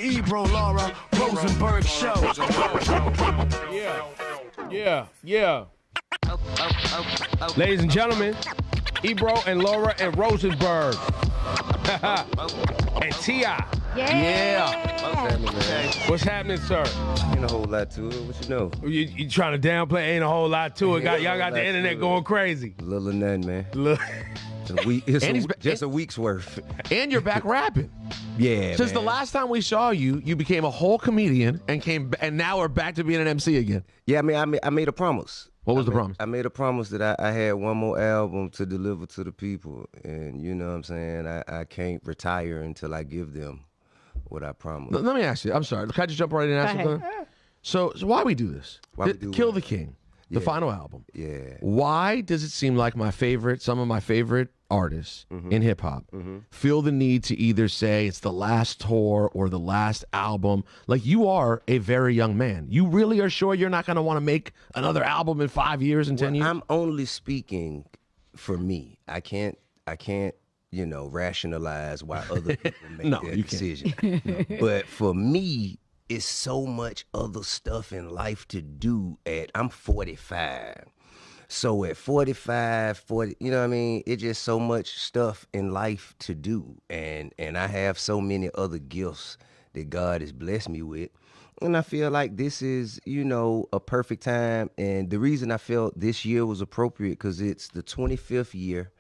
Ebro Laura Rosenberg Show. Yeah. Ladies and gentlemen, Ebro and Laura and Rosenberg. And T.I. Yeah. What's happening, sir? Ain't a whole lot to it. What you know? You trying to downplay? Ain't a whole lot to it. Y'all got the internet going crazy. Little or none, man. Look. It's just a week's worth. And you're back rapping. Yeah, Since man. the last time we saw you, you became a whole comedian and now we're back to being an MC again. Yeah, I made a promise. What was the promise? I made a promise that I had one more album to deliver to the people. And you know what I'm saying? I can't retire until I give them what I promised. Let me ask you. I'm sorry. Can I just jump right in and ask something? So why we do this? Why we do Kill what? the King, the final album. Yeah. Why does it seem like some of my favorite artists in hip hop feel the need to either say it's the last tour or the last album? Like, you are a very young man. You really are sure you're not going to want to make another album in 5 years and 10 years? I'm only speaking for me. I can't, rationalize why other people make their decision. But for me, it's so much other stuff in life to do I'm 45. So at 45, 40, you know what I mean? It's just so much stuff in life to do. And I have so many other gifts that God has blessed me with. And I feel like this is, a perfect time. And the reason I felt this year was appropriate because it's the 25th year,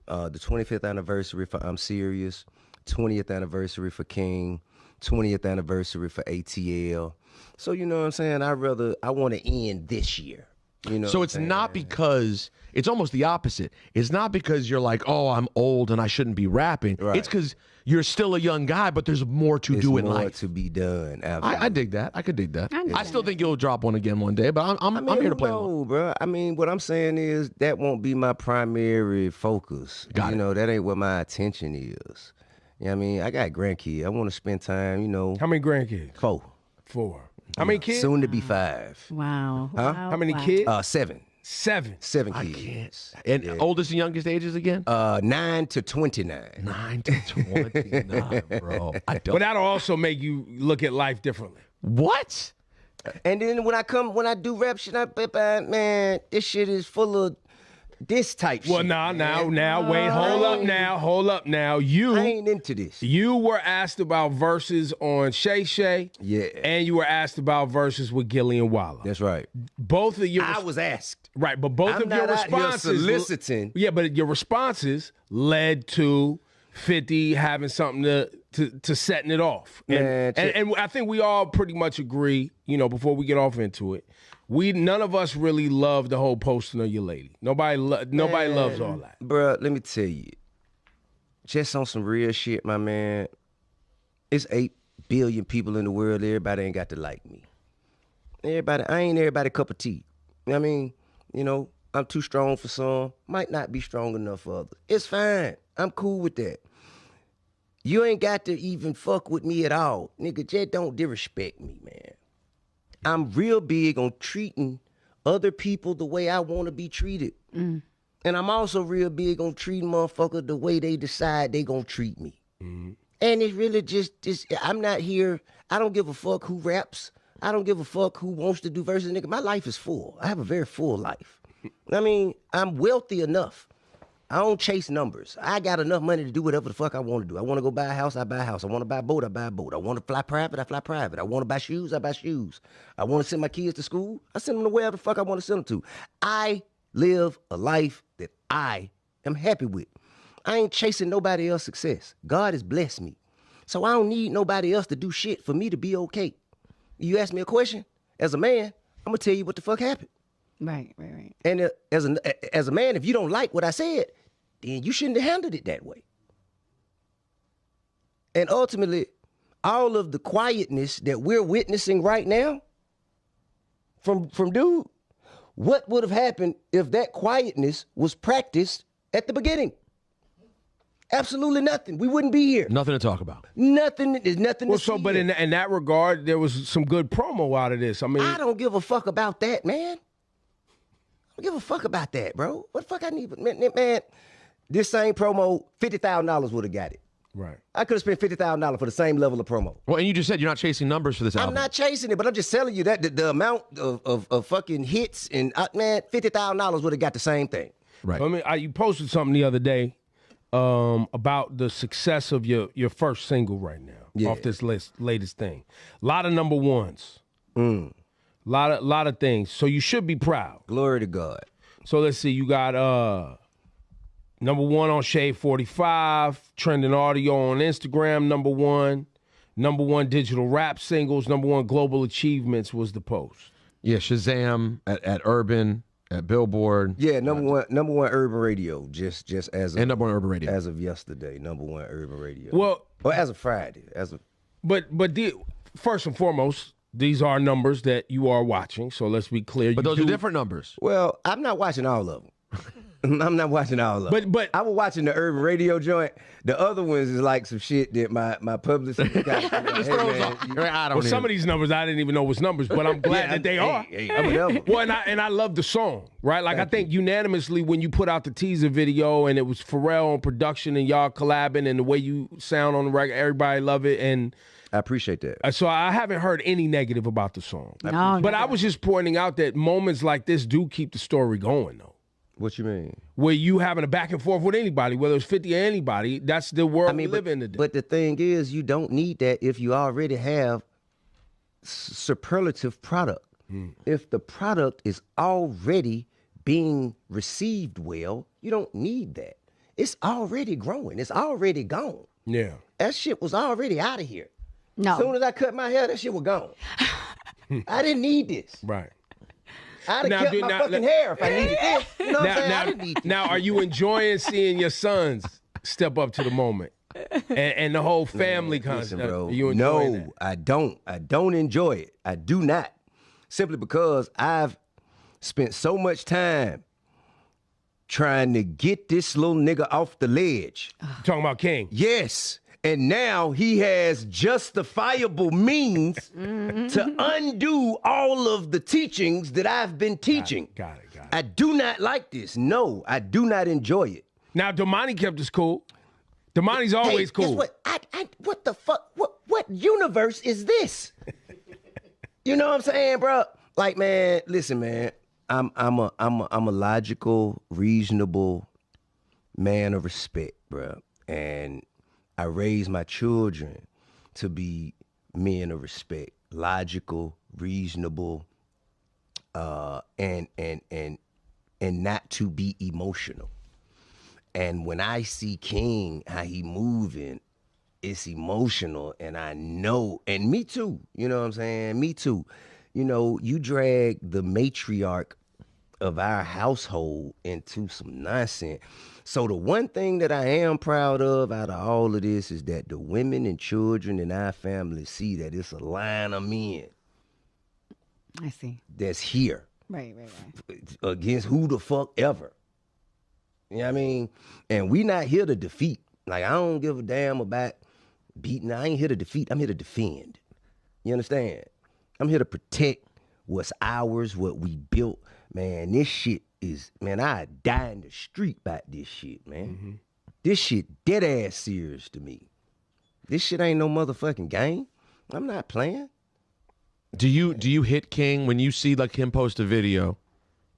the 25th anniversary for I'm Serious, 20th anniversary for King, 20th anniversary for ATL. So, you know what I'm saying? I want to end this year. So it's not because, it's almost the opposite. It's not because you're like, oh, I'm old and I shouldn't be rapping. Right. It's because you're still a young guy, but there's more to do in life. More to be done. I dig that. I could dig that. I still think you'll drop one again one day, but I'm here to play along. No, bro. I mean, what I'm saying is that won't be my primary focus. Got it. That ain't what my attention is. You know what I mean? I got grandkids. I want to spend time, How many grandkids? 4. 4. How many kids? Soon to be 5. Wow. Huh? Wow. How many kids? 7. 7. 7 I kids. can't. And oldest and youngest ages again? 9 to 29. 9 to 29, bro. I don't. But that'll also make you look at life differently. What? And then when I do rap shit, man, this shit is full of this type shit. Well, wait, hold up now. I ain't into this. You were asked about verses on Shay Shay. Yeah. And you were asked about verses with Gillian Wallow. That's right. Both of your I was asked. Right, but both I'm of your not out here responses soliciting. Yeah, but your responses led to 50 having something to setting it off. And I think we all pretty much agree, before we get off into it, none of us really love the whole posting of your lady. Nobody loves all that. Bruh, let me tell you. Just on some real shit, my man. It's 8 billion people in the world. Everybody ain't got to like me. I ain't everybody cup of tea. You know what I mean? I'm too strong for some. Might not be strong enough for others. It's fine. I'm cool with that. You ain't got to even fuck with me at all. Nigga, just don't disrespect me, man. I'm real big on treating other people the way I want to be treated. And I'm also real big on treating motherfuckers the way they decide they gonna treat me. And it's really just I'm not here. I don't give a fuck who raps. I don't give a fuck who wants to do verses. Nigga, my life is full. I have a very full life. I mean, I'm wealthy enough. I don't chase numbers. I got enough money to do whatever the fuck I want to do. I want to go buy a house, I buy a house. I want to buy a boat, I buy a boat. I want to fly private, I fly private. I want to buy shoes, I buy shoes. I want to send my kids to school, I send them to wherever the fuck I want to send them to. I live a life that I am happy with. I ain't chasing nobody else's success. God has blessed me. So I don't need nobody else to do shit for me to be okay. You ask me a question, as a man, I'm going to tell you what the fuck happened. Right. And as a man, if you don't like what I said, then you shouldn't have handled it that way. And ultimately, all of the quietness that we're witnessing right now from dude, what would have happened if that quietness was practiced at the beginning? Absolutely nothing. We wouldn't be here. Nothing to talk about. Nothing. There's nothing to see but here. in that regard, there was some good promo out of this. I mean, I don't give a fuck about that, man. I don't give a fuck about that, bro. What the fuck I need? Man, this same promo, $50,000 would have got it. Right. I could have spent $50,000 for the same level of promo. Well, and you just said you're not chasing numbers for this album. I'm not chasing it, but I'm just telling you that the amount of fucking hits and man, $50,000 would have got the same thing. Right. I mean, you posted something the other day about the success of your first single right now off this latest thing. A lot of number ones. Lot of things. So you should be proud. Glory to God. So let's see. You got number one on Shade 45, trending audio on Instagram, number one digital rap singles, number one global achievements was the post. Yeah, Shazam at Urban, at Billboard. Yeah, number one urban radio, just as of, And number one Urban Radio. as of yesterday, number one urban radio. Well, or as of Friday, but first and foremost, these are numbers that you are watching. So let's be clear. But those are different numbers. well, I'm not watching all of them. I'm not watching all of them. But I was watching the urban radio joint. The other ones is like some shit that my publicist got. I don't some of these numbers I didn't even know was numbers, but I'm glad that they are. Whatever. Well, and I love the song, right? Like I think unanimously when you put out the teaser video and it was Pharrell on production and y'all collabing and the way you sound on the record, everybody love it. And I appreciate that. so I haven't heard any negative about the song. No, But I was just pointing out that moments like this do keep the story going, though. What you mean? Where you having a back and forth with anybody, whether it's 50 or anybody, that's the world we live in today. But the thing is, you don't need that if you already have superlative product. If the product is already being received well, you don't need that. It's already growing. It's already gone. Yeah. That shit was already out of here. No. As soon as I cut my hair, that shit was gone. I didn't need this. Right. I'd have kept my fucking hair if I needed this. You know what I'm saying? I didn't need this. Now, are you enjoying seeing your sons step up to the moment and the whole family concept? Listen, bro, Are you enjoying no, that? I don't. I don't enjoy it. I do not. Simply because I've spent so much time trying to get this little nigga off the ledge. Talking about King. Yes. And now he has justifiable means to undo all of the teachings that I've been teaching. Got it. I do not like this. No, I do not enjoy it. Now, Damani kept us cool. Damani's always cool. Guess what? What the fuck? What universe is this? You know what I'm saying, bro? Like, man, listen, man. I'm a logical, reasonable man of respect, bro. And I raise my children to be men of respect, logical, reasonable, and not to be emotional. And when I see King, how he moving, it's emotional, and I know, and me too, you know what I'm saying? Me too. You know, you drag the matriarch of our household into some nonsense. So the one thing that I am proud of out of all of this is that the women and children in our family see that it's a line of men I see. that's here Right. against who the fuck ever. You know what I mean? And we not here to defeat. Like, I don't give a damn about beating. I ain't here to defeat. I'm here to defend. You understand? I'm here to protect what's ours, what we built. Man, this shit is, man, I die in the street about this shit, man. Mm-hmm. This shit dead ass serious to me. This shit ain't no motherfucking game. I'm not playing. Do you hit King when you see like him post a video?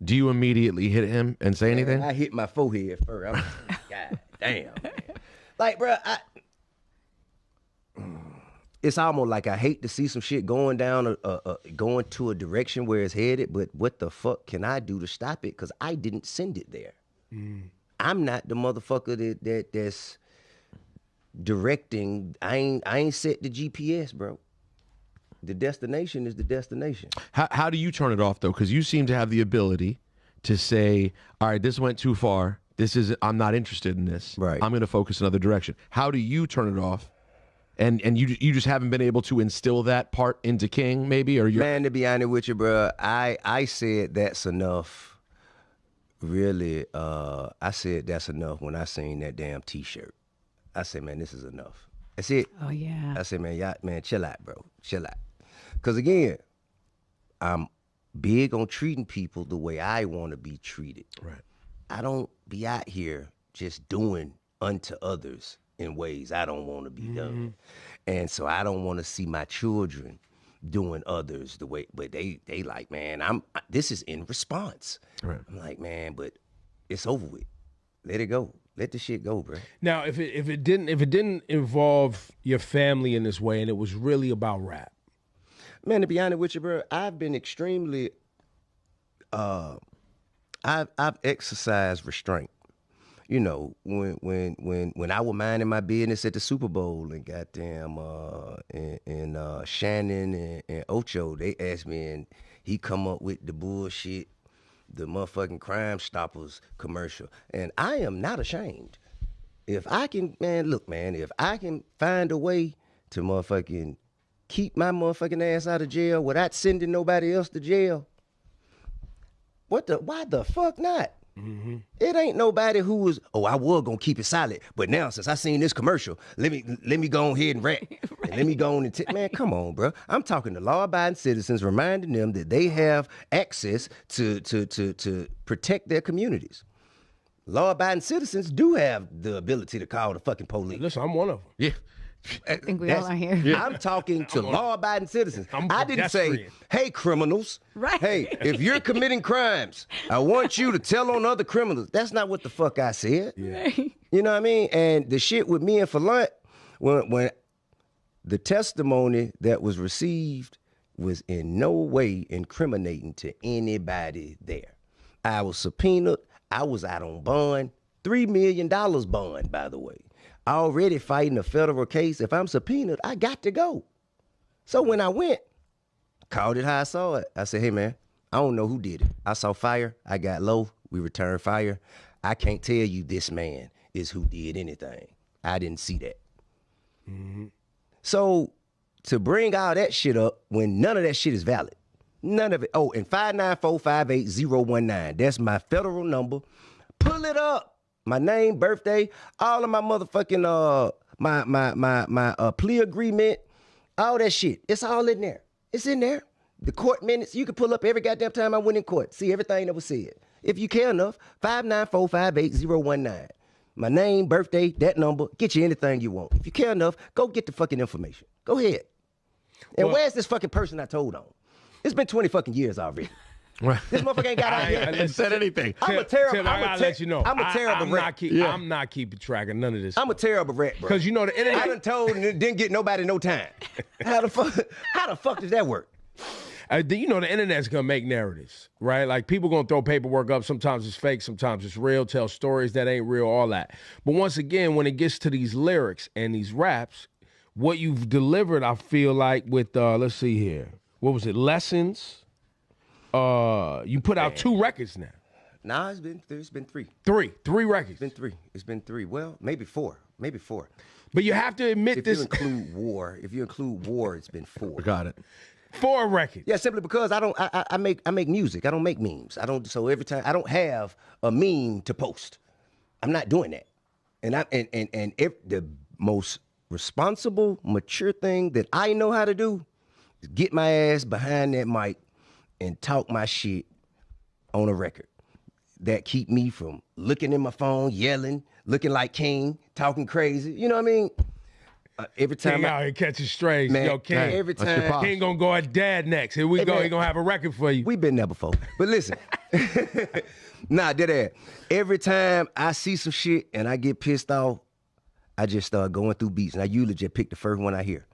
Do you immediately hit him and say anything? I hit my forehead first. I'm like, God damn, man. Like, bro, it's almost like I hate to see some shit going down, going to a direction where it's headed, but what the fuck can I do to stop it? Because I didn't send it there. I'm not the motherfucker that's directing. I ain't set the GPS, bro. The destination is the destination. How do you turn it off though? Because you seem to have the ability to say, all right, this went too far. I'm not interested in this. Right. I'm going to focus another direction. How do you turn it off? And you just haven't been able to instill that part into King, maybe, or you're... Man, to be honest with you, bro, I said that's enough. Really, I said that's enough when I seen that damn T-shirt. I said, man, this is enough. That's it. Oh yeah. I said, man, chill out, bro, chill out. Cause again, I'm big on treating people the way I want to be treated. Right. I don't be out here just doing unto others in ways I don't want to be done. And so I don't want to see my children doing others the way, but they like, man, this is in response. Right. I'm like, man, but it's over with. Let it go. Let the shit go, bro. Now, if it didn't involve your family in this way, and it was really about rap, Man, to be honest with you, bro, I've been extremely, I've exercised restraint. You know, when I was minding my business at the Super Bowl and goddamn, and Shannon and Ocho, they asked me, and he come up with the bullshit, the motherfucking Crimestoppers commercial, and I am not ashamed. If I can, man, look, man, if I can find a way to motherfucking keep my motherfucking ass out of jail without sending nobody else to jail, why the fuck not? It ain't nobody who was, I was gonna keep it solid, but now since I seen this commercial, let me go ahead and rap. And let me go on and man, come on, bro. I'm talking to law-abiding citizens, reminding them that they have access to protect their communities. Law-abiding citizens do have the ability to call the fucking police. listen, I'm one of them. Yeah. I think we all are here. I'm talking to law-abiding citizens. I'm I didn't say, pedestrian. hey, criminals. Right. Hey, if you're committing crimes, I want you to tell on other criminals. That's not what the fuck I said. Yeah. You know what I mean? And the shit with me and Falant, when the testimony that was received was in no way incriminating to anybody there. I was subpoenaed. I was out on bond. $3 million bond, by the way. Already fighting a federal case. If I'm subpoenaed, I got to go. So when I went, called it how I saw it. I said, hey, man, I don't know who did it. I saw fire. I got low. We returned fire. I can't tell you this man is who did anything. I didn't see that. So to bring all that shit up when none of that shit is valid. None of it. Oh, and 594-58019. That's my federal number. Pull it up. My name, birthday, all of my motherfucking my plea agreement, all that shit. It's all in there. It's in there. The court minutes, you can pull up every goddamn time I went in court. See everything that was said. If you care enough, 594-58019. My name, birthday, that number, get you anything you want. If you care enough, go get the fucking information. Go ahead. And where's this fucking person I told on? It's been 20 fucking years already. Right. This motherfucker ain't got out I here. didn't said anything. I'm a terrible. Tim, I gotta let you know. I'm a terrible rat. I'm not keeping track of none of this. I'm a terrible rat, bro. Because you know the internet. I done told and didn't get nobody no time. How the fuck does that work? You know the internet's gonna make narratives, right? Like people gonna throw paperwork up. Sometimes it's fake, sometimes it's real. Tell stories that ain't real, all that. But once again, when it gets to these lyrics and these raps, what you've delivered, I feel like with let's see here, what was it? Lessons. You put out 2 records now. Nah, it's been 3. Three records. It's been 3. Well, maybe 4. But you have to admit If you include war, it's been 4. Got it. 4 records. Yeah, simply because I make music. I don't make memes. So every time I don't have a meme to post. I'm not doing that. And the most responsible, mature thing that I know how to do is get my ass behind that mic and talk my shit on a record. That keep me from looking in my phone, yelling, looking like King, talking crazy. You know what I mean? Every time King out here catching strays. man, Yo, King. every That's your time pop. King gonna go at Dad next. Here we Hey, go. man. He gonna have a record for you. we've been there before. But listen, nah, dead ass. Every time I see some shit and I get pissed off, I just start going through beats, and I usually just pick the first one I hear.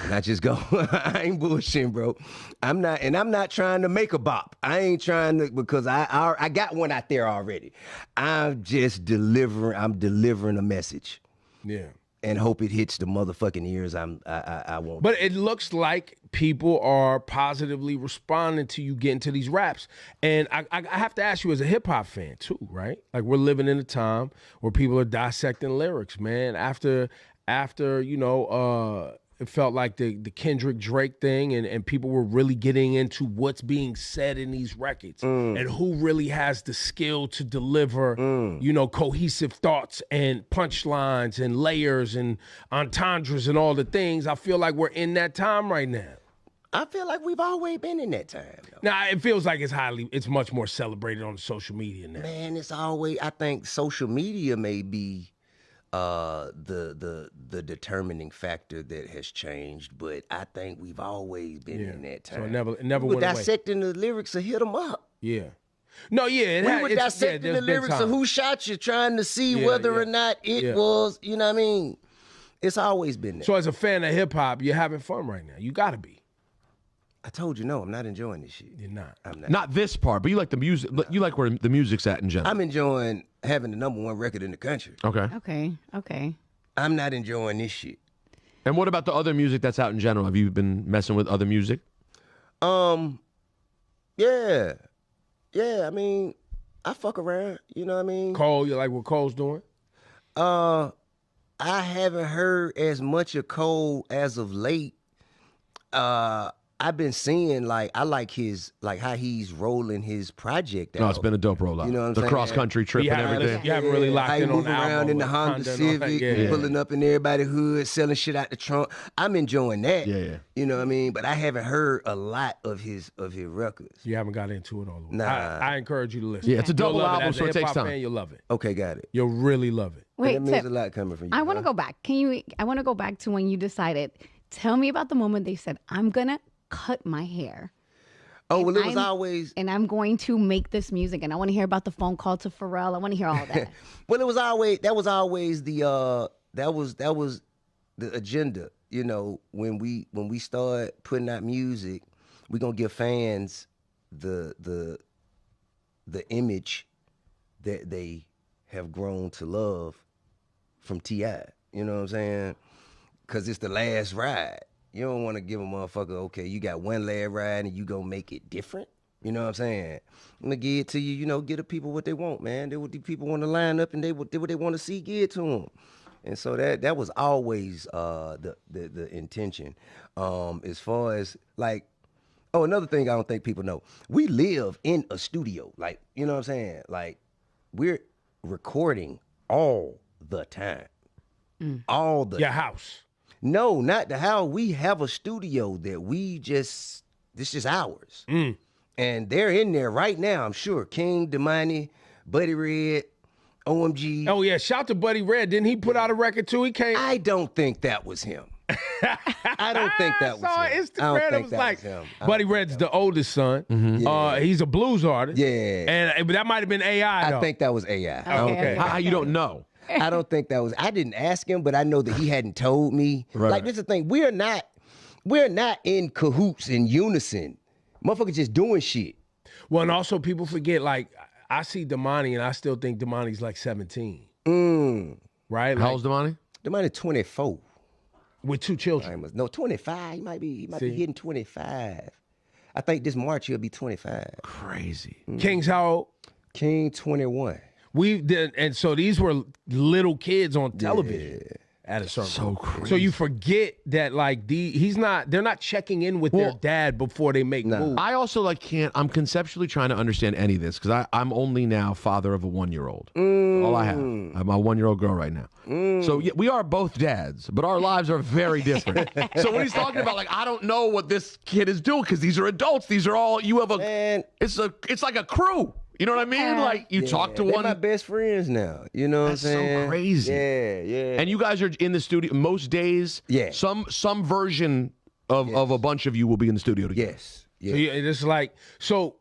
And I just go, I ain't bullshitting, bro. I'm not trying to make a bop. I ain't trying to, because I got one out there already. I'm delivering a message. Yeah. And hope it hits the motherfucking ears I want. But it looks like people are positively responding to you getting to these raps. And I have to ask you as a hip hop fan too, right? Like we're living in a time where people are dissecting lyrics, man. After it felt like the Kendrick Drake thing and people were really getting into what's being said in these records and who really has the skill to deliver, cohesive thoughts and punchlines and layers and entendres and all the things. I feel like we're in that time right now. I feel like we've always been in that time, though. Now, it feels like it's much more celebrated on social media now. Man, I think social media may be the determining factor that has changed, but I think we've always been in that time. So it never we were went away. dissecting the lyrics to hit them up. Yeah. No, yeah. We were dissecting the lyrics of who shot you, trying to see whether or not it was, you know what I mean? It's always been there. So as a fan of hip hop, you're having fun right now. You got to be. I told you, no, I'm not enjoying this shit. You're not. I'm not. Not this part, but you like the music. You like where the music's at in general. I'm enjoying having the #1 record in the country. Okay. Okay. I'm not enjoying this shit. And what about the other music that's out in general? Have you been messing with other music? Yeah. I mean, I fuck around. You know what I mean? Cole, you like what Cole's doing? I haven't heard as much of Cole as of late. I've been seeing I like his how he's rolling his project out. No, it's been a dope rollout. You know what I'm the saying? cross country trip and everything. You haven't really locked how in he on the move around album in the with Honda Honda and all that. Civic, pulling up in everybody's hood, selling shit out the trunk. I'm enjoying that. Yeah. You know what I mean? But I haven't heard a lot of his records. You haven't got into it all the way. Nah. I encourage you to listen. Yeah, it's a You'll double love album, As a so it takes hip-hop time. Fan, you'll love it. Okay, got it. You'll really love it. Wait, that means Tip, a lot coming from you. I want to go back. I want to go back to when you decided. Tell me about the moment they said, "I'm gonna cut my hair." Oh, well, it was always... And I'm going to make this music, and I want to hear about the phone call to Pharrell. I want to hear all that. Well, that was always the agenda. You know, when we start putting out music, we're gonna give fans the image that they have grown to love from T.I. You know what I'm saying? Because it's the last ride. You don't want to give a motherfucker, okay, you got one last ride and you gonna make it different. You know what I'm saying? I'm gonna give it to you, give the people what they want, man. They what the people want to line up and they what they want to see, give it to them. And so that was always the intention. As far as another thing I don't think people know, we live in a studio. You know what I'm saying? We're recording all the time. All the Your house. No, not the house. We have a studio that this is ours. And they're in there right now, I'm sure. King, Damani, Buddy Red, OMG. Oh, yeah. Shout to Buddy Red. Didn't he put out a record, too? He came. I don't think that was him. I don't think that was I saw him. Instagram. It was like, Buddy Red's the oldest son. He's a blues artist. Yeah. But that might have been AI, though. I think that was AI. Okay. How you don't know? I don't think that was. I didn't ask him, but I know that he hadn't told me. Right. This is the thing. We're not in cahoots in unison. Motherfuckers just doing shit. Well, and also people forget, I see Damani, and I still think Damani's 17. Right? How old's Damani? Damani 24. With 2 children. No, 25. He might be hitting 25. I think this March he'll be 25. Crazy. King's how old? King 21. We did, and so these were little kids on television at a certain So point. crazy. So you forget that they're not checking in with their dad before they make moves. I also I'm conceptually trying to understand any of this because I'm only now father of a 1-year-old. All I have. I have my 1-year-old girl right now. So yeah, we are both dads, but our lives are very different. So when he's talking about I don't know what this kid is doing because these are adults. These are all it's like a crew. You know what I mean? You talk to they're one. my best friends now. You know what I'm saying? That's so crazy. Yeah. And you guys are in the studio most days. Yeah. Some version of a bunch of you will be in the studio together. Yes. So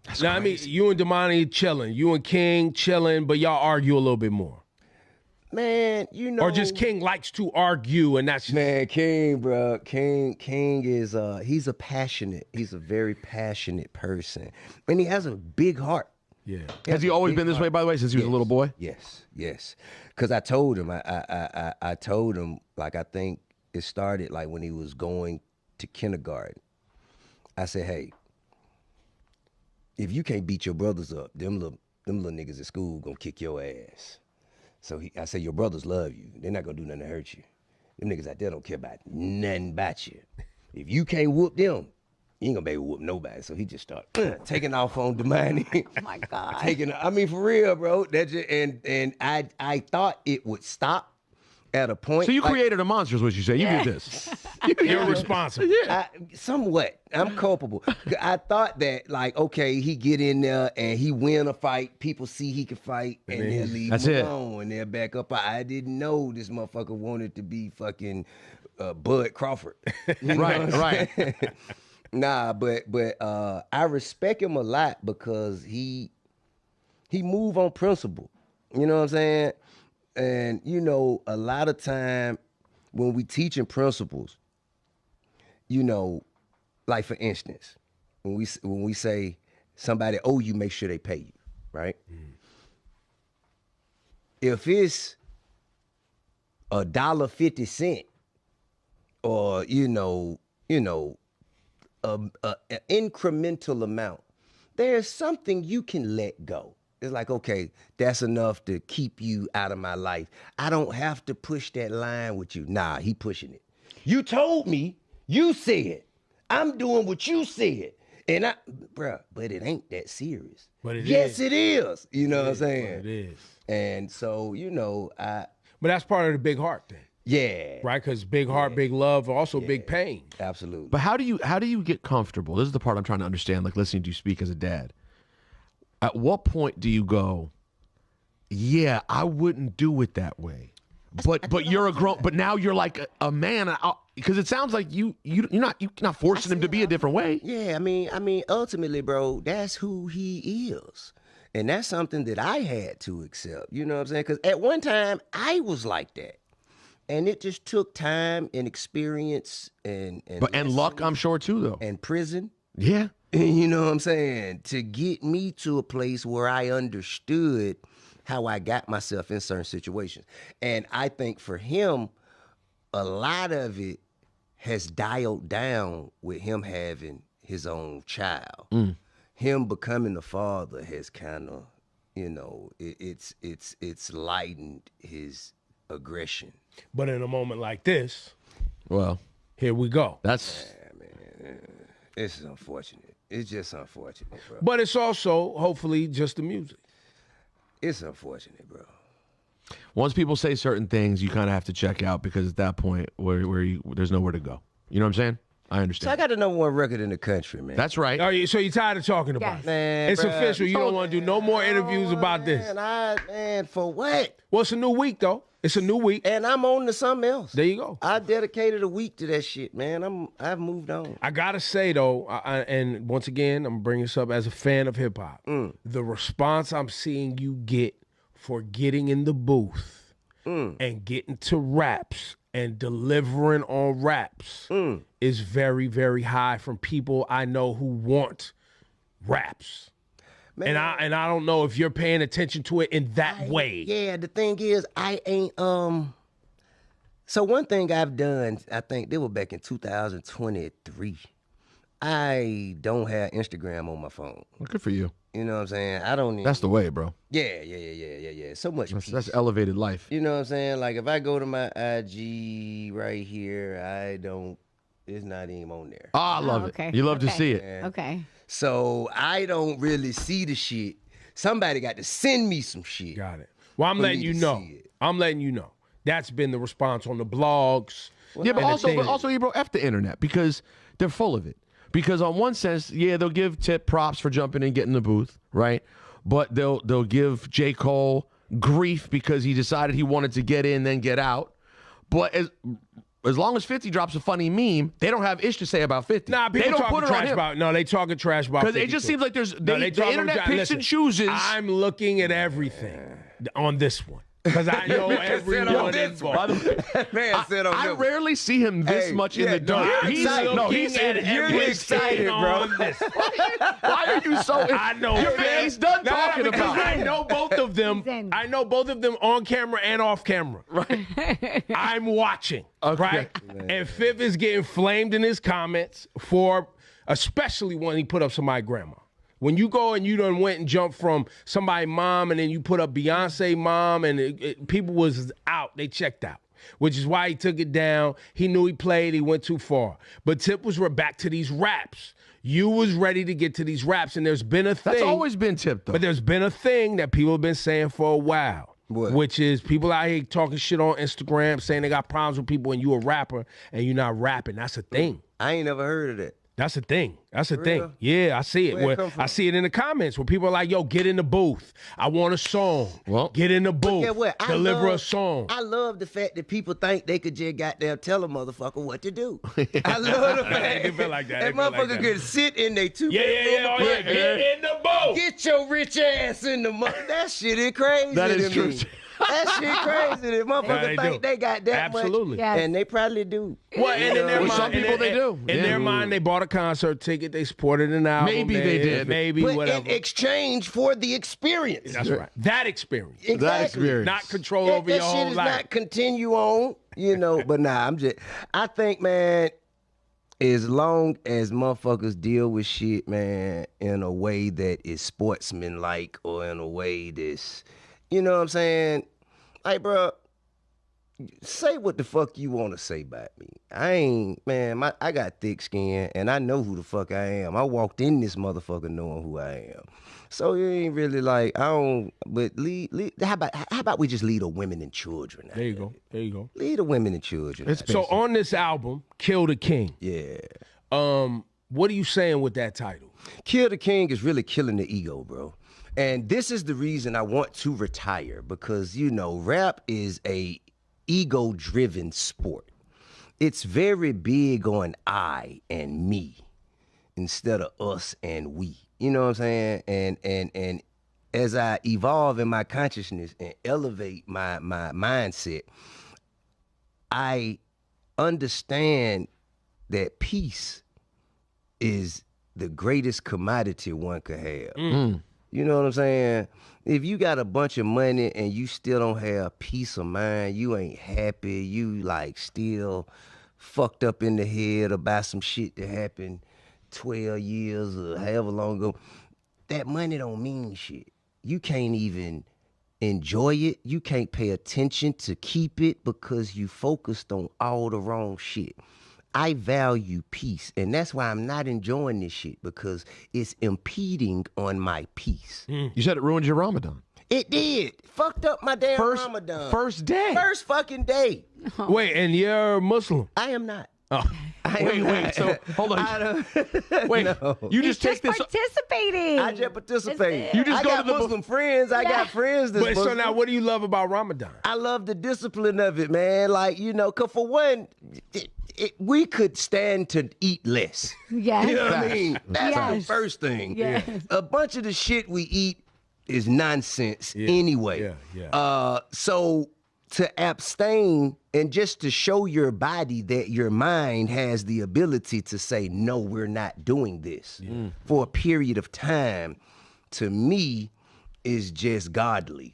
it's now, I mean, you and Damani chilling, you and King chilling, but y'all argue a little bit more. Man, or just King likes to argue, and that's man. King, bro, King is he's a very passionate person, and he has a big heart. Yeah. Has he always been this way, by the way, since he was a little boy? Yes. Because I told him, I told him, I think it started when he was going to kindergarten. I said, hey, if you can't beat your brothers up, them little niggas at school gonna kick your ass. So I said, your brothers love you. They're not gonna do nothing to hurt you. Them niggas out there don't care about nothing about you. If you can't whoop them, you ain't gonna be able to whoop nobody. So he just started taking off on Damani. Oh my God. I mean, for real, bro. And I thought it would stop at a point. So you created a monster, is what you say. You did this. You're responsible. Somewhat. I'm culpable. I thought that, like, okay, he get in there and he win a fight. People see he can fight, and they'll leave him alone, and they'll back up. I didn't know this motherfucker wanted to be fucking Bud Crawford. Right. Nah, but I respect him a lot because he move on principle. You know what I'm saying? And you know, a lot of time when we teaching principles, you know, like for instance, when we say somebody owe you, make sure they pay you, right? If it's $1.50 or an incremental amount, there's something you can let go. It's like, okay, that's enough to keep you out of my life. I don't have to push that line with you. Nah, he pushing it. You told me, you said, I'm doing what you said. And but it ain't that serious. But it yes, is. it is. You know what I'm saying? It is. And so, you know, But that's part of the big heart thing. Yeah. Right? Because big heart, big love, also big pain. Absolutely. But how do you get comfortable? This is the part I'm trying to understand, like listening to you speak as a dad. At what point do you go, yeah, I wouldn't do it that way? But you're a grown, but now you're like a man, because it sounds like you're not forcing him to be a different way. Yeah, I mean, ultimately, bro, that's who he is. And that's something that I had to accept. You know what I'm saying? Because at one time, I was like that. And it just took time and experience and luck, I'm sure, too, though. And prison. Yeah. You know what I'm saying? To get me to a place where I understood how I got myself in certain situations. And I think for him, a lot of it has dialed down with him having his own child. Him becoming a father has kind of, you know, it's lightened his aggression. But in a moment like this, well, here we go. That's it's unfortunate. It's just unfortunate, bro. But it's also hopefully just the music. It's unfortunate, bro. Once people say certain things, you kind of have to check out because at that point, where there's nowhere to go. You know what I'm saying? I understand. So I got the #1 record in the country, man. That's right. Oh, so you're tired of talking about it? Man, It's bruh, official. You don't want to do no more interviews about this. Man, for what? Well, it's a new week, though. It's a new week. And I'm on to something else. There you go. I dedicated a week to that shit, man. I've moved on. I gotta say though, and once again, I'm bringing this up as a fan of hip hop. The response I'm seeing you get for getting in the booth and getting to raps and delivering on raps is very, very high from people I know who want raps. Man. And I don't know if you're paying attention to it in that way. Yeah, the thing is, I ain't So one thing I've done, I think they were back in 2023. I don't have Instagram on my phone. Good for you. You know what I'm saying? I don't need. That's the way, bro. Yeah. So much. That's elevated life. You know what I'm saying? Like if I go to my IG right here, it's not even on there. Oh, I love it. You love to see it. Yeah. Okay. So I don't really see the shit. Somebody got to send me some shit. Got it. Well, I'm letting you know. That's been the response on the blogs. Yeah, but also, Ebro, F the internet because they're full of it. Because on one sense, yeah, they'll give Tip props for jumping and getting in the booth, right? But they'll give J. Cole grief because he decided he wanted to get in, then get out. But as long as 50 drops a funny meme, they don't have ish to say about 50. Nah, people they don't talking put it trash on him. about. No, they talking trash about. Because it just seems like the internet picks and chooses. I'm looking at everything on this one. Because I know everyone involved. I rarely see him this much in the dark. He's excited, bro. Why are you so? I know. He's done talking about it. I know both of them. I know both of them on camera and off camera. Right. I'm watching. Okay. Right. And Fifth is getting flamed in his comments especially when he put up somebody's grandma. When you go and you done went and jumped from somebody's mom and then you put up Beyonce mom and people was out, they checked out, which is why he took it down. He knew he played, he went too far. But Tip was back to these raps. You was ready to get to these raps and there's been a thing. That's always been Tip though. But there's been a thing that people have been saying for a while. What? Which is people out here talking shit on Instagram saying they got problems with people and you a rapper and you're not rapping. That's a thing. I ain't never heard of that. That's a thing. That's a For thing. real? Yeah, I see it. Where it Where come from? I see it in the comments where people are like, yo, get in the booth. I want a song. Well, get in the booth. Yeah, what? Deliver a song. I love the fact that people think they could just goddamn tell a motherfucker what to do. I love the fact They feel like that. that They feel like motherfucker that. could sit in their two Yeah. Oh, yeah. Get in the booth. Get your rich ass in the That shit is crazy. That is to true. me. That shit crazy. That motherfucker they think do. they got that Absolutely. much. Yes. And they probably do. Well, and in their With mind, some people they do. In Yeah. their mind, they bought a concert ticket. They supported an album. Maybe they did. Maybe But whatever. in exchange for the experience. That's right. That experience. Exactly. That experience. Not control over your that shit whole is life. not continue on, but I think, man, as long as motherfuckers deal with shit, man, in a way that is sportsmanlike or in a way that's, you know what I'm saying? Like, bro, say what the fuck you want to say about me. I got thick skin and I know who the fuck I am. I walked in this motherfucker knowing who I am. So it ain't really like, but how about we just lead the women and children out There you there? go. There you go. Lead the women and children. It's out there. So on this album, Kill the King. Yeah. What are you saying with that title? Kill the King is really killing the ego, bro. And this is the reason I want to retire because, rap is a ego-driven sport. It's very big on I and me instead of us and we. You know what I'm saying? And as I evolve in my consciousness and elevate my mindset, I understand that peace is the greatest commodity one could have. You know what I'm saying? If you got a bunch of money and you still don't have peace of mind, you ain't happy, you like still fucked up in the head about some shit that happened 12 years or however long ago, that money don't mean shit. You can't even enjoy it. You can't pay attention to keep it because you focused on all the wrong shit. I value peace, and that's why I'm not enjoying this shit because it's impeding on my peace. You said it ruined your Ramadan. It did. Fucked up my damn Ramadan. First day. First fucking day. Wait, and you're Muslim? I am not. Oh. Wait. So hold on. Wait. No. You He's just take this. participating. I just participate. You just I go got to the Muslim friends. I got friends that's But so Muslim. now, what do you love about Ramadan? I love the discipline of it, man. Like, cause for one, we could stand to eat less. Yes. You know what I mean? That's the Yes. first thing. Yes. A bunch of the shit we eat is nonsense anyway. Yeah. So to abstain and just to show your body that your mind has the ability to say, no, we're not doing this for a period of time, to me, is just godly.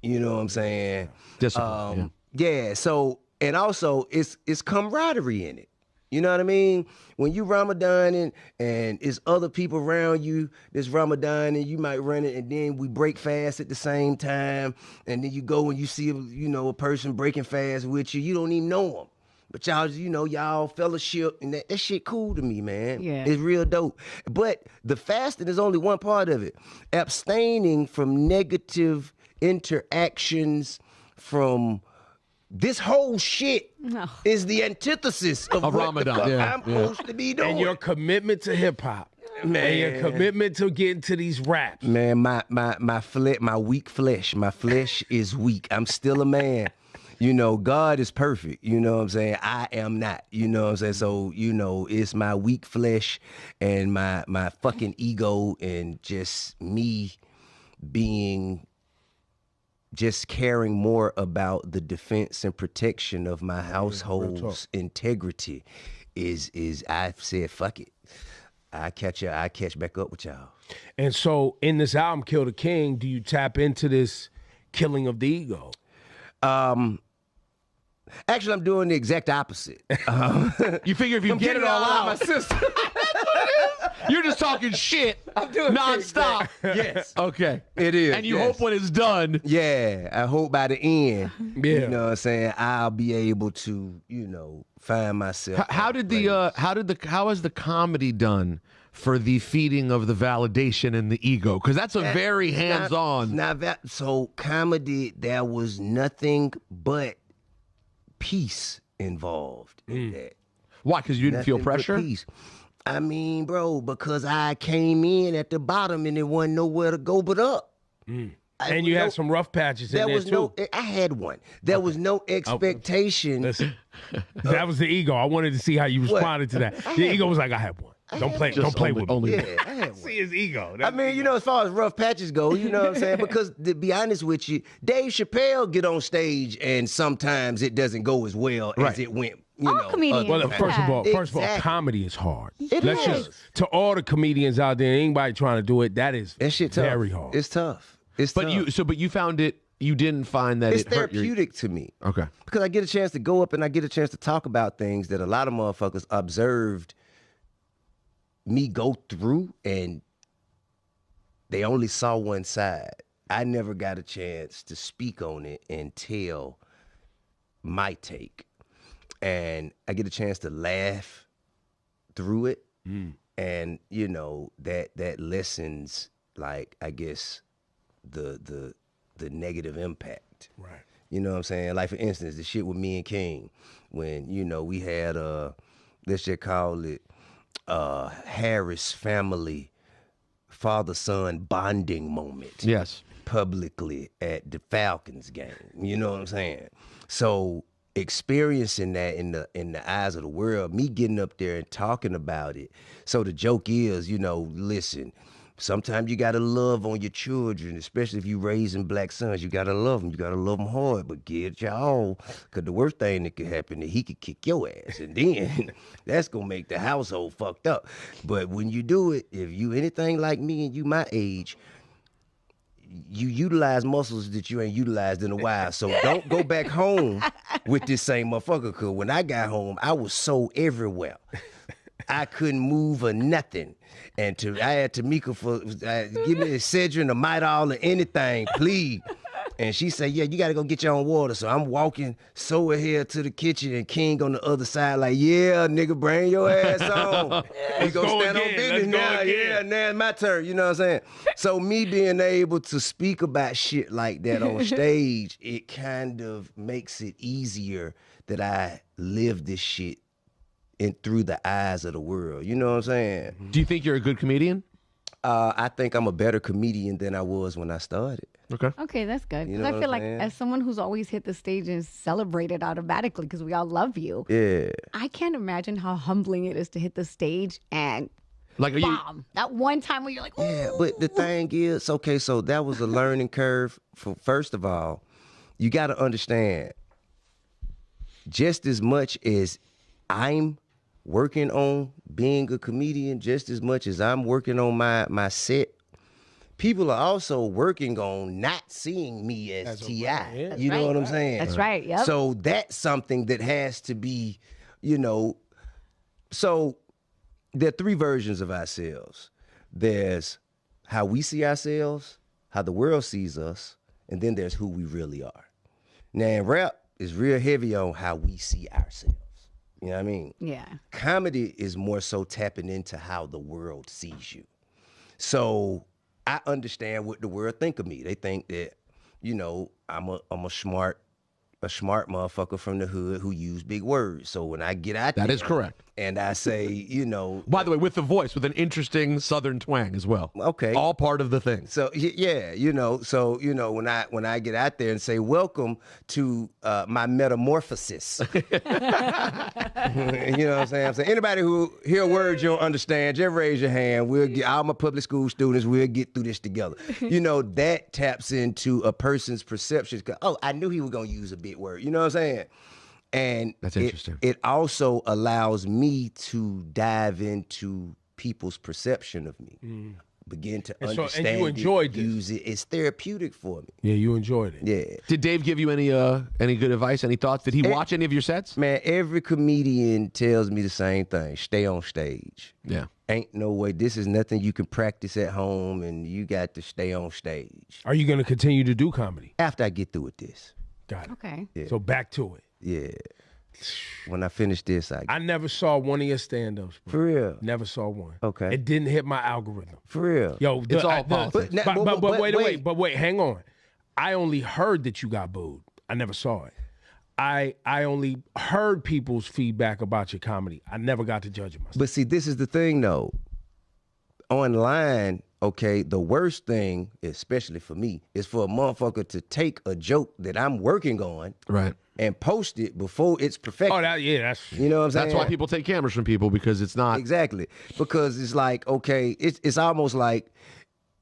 You know what I'm saying? Discipline, Yeah. So, and also it's camaraderie in it. You know what I mean? When you Ramadan and it's other people around you that's Ramadan and you might run it and then we break fast at the same time and then you go and you see a person breaking fast with you. You don't even know them. But y'all fellowship and that shit cool to me, man. Yeah. It's real dope. But the fasting is only one part of it. Abstaining from negative interactions from this whole shit is the antithesis of what Ramadan. the fuck Yeah, I'm supposed to be doing. And your commitment to hip hop, Man. and your commitment to getting to these raps. Man, my weak flesh. My flesh is weak. I'm still a man. God is perfect. You know what I'm saying? I am not. You know what I'm saying? So, it's my weak flesh and my fucking ego and just me being just caring more about the defense and protection of my household's integrity is I've said, fuck it. I catch back up with y'all. And so in this album, Kill the King, do you tap into this killing of the ego? Actually, I'm doing the exact opposite. You figure if you get it all out, my system. you're just talking shit nonstop. Yes. Okay. It is. And you yes. hope when it's done. Yeah, I hope by the end, Yeah. you know what I'm saying, I'll be able to, find myself. How has the comedy done for the feeding of the validation and the ego? Because that's a very hands-on. So comedy, there was nothing but peace involved in that. Why? Because you didn't feel Nothing but pressure? peace. I mean, bro, because I came in at the bottom and there wasn't nowhere to go but up. And you had some rough patches in there, too. I had one. There was no expectation. Listen, that was the ego. I wanted to see how you responded to that. The ego was like, I have one. Don't play with me. Yeah, I had one. See his ego. I mean, as far as rough patches go, you know what I'm saying? Because to be honest with you, Dave Chappelle get on stage and sometimes it doesn't go as well as it went. All comedians. Well, first of all, Exactly. comedy is hard. It is. Just to all the comedians out there, anybody trying to do it, that shit tough. very hard. It's tough. But you found it. You didn't find that it's it hurt therapeutic to me. Okay. Because I get a chance to go up and I get a chance to talk about things that a lot of motherfuckers observed me go through and they only saw one side. I never got a chance to speak on it and tell my take. And I get a chance to laugh through it. And, that lessens, like, I guess, the negative impact. Right. You know what I'm saying? Like, for instance, the shit with me and King, when, we had, let's just call it, Harris family father-son bonding moment. Yes. Publicly at the Falcons game. You know what I'm saying? So experiencing that in the eyes of the world, me getting up there and talking about it. So the joke is, listen, sometimes you gotta love on your children, especially if you raising black sons. You gotta love them. You gotta love them hard, but get y'all, because the worst thing that could happen is he could kick your ass, and then that's gonna make the household fucked up. But when you do it, if you anything like me and you my age, you utilize muscles that you ain't utilized in a while. So don't go back home with this same motherfucker, because when I got home, I was so everywhere. I couldn't move or nothing. And I had Tamika for give me Excedrin or Midol or anything, please. And she said, yeah, you got to go get your own water. So I'm walking so ahead to the kitchen and King on the other side like, yeah, nigga, bring your ass on. You go stand on business now. Yeah, now it's my turn. You know what I'm saying? So me being able to speak about shit like that on stage, it kind of makes it easier that I live this shit through the eyes of the world. You know what I'm saying? Do you think you're a good comedian? I think I'm a better comedian than I was when I started. Okay, that's good. You Because know I feel what like I'm saying? as someone who's always hit the stage and celebrated automatically because we all love you, Yeah. I can't imagine how humbling it is to hit the stage and Like, are you? bomb. That one time where you're like, ooh. Yeah, but the thing is, okay, so that was a learning curve. First of all, you got to understand, just as much as I'm working on being a comedian, just as much as I'm working on my set, people are also working on not seeing me as T.I. You know what I'm saying? That's right, yep. So that's something that has to be, so there are three versions of ourselves. There's how we see ourselves, how the world sees us, and then there's who we really are. Now, rap is real heavy on how we see ourselves. You know what I mean? Yeah. Comedy is more so tapping into how the world sees you. So I understand what the world think of me. They think that, I'm a smart motherfucker from the hood who use big words. So when I get out there, That is correct. and I say, By the way, with the voice, with an interesting Southern twang as well. Okay. All part of the thing. So yeah, when I get out there and say welcome to my metamorphosis, you know what I'm saying? So anybody who hear words you don't understand, just raise your hand. We'll get all my public school students. We'll get through this together. That taps into a person's perceptions. Oh, I knew he was gonna use a big word. You know what I'm saying? And That's interesting. It also allows me to dive into people's perception of me. Begin to understand and you enjoyed this. use it. It's therapeutic for me. Yeah, you enjoyed it. Yeah. Did Dave give you any good advice? Any thoughts? Did he watch any of your sets? Man, every comedian tells me the same thing. Stay on stage. Yeah. Ain't no way. This is nothing you can practice at home, and you got to stay on stage. Are you going to continue to do comedy? After I get through with this. Got it. Okay. So back to it. Yeah. When I finish this, I never saw one of your stand-ups, bro. For real. Never saw one. Okay. It didn't hit my algorithm. For real. Yo, It's all politics. But wait, hang on. I only heard that you got booed. I never saw it. I only heard people's feedback about your comedy. I never got to judge it myself. But see, this is the thing though. Online, okay, the worst thing, especially for me, is for a motherfucker to take a joke that I'm working on, Right. and post it before it's perfected. Oh, that's You know what I'm saying? That's why people take cameras from people, because it's not. Exactly. Because it's like, okay, it's almost like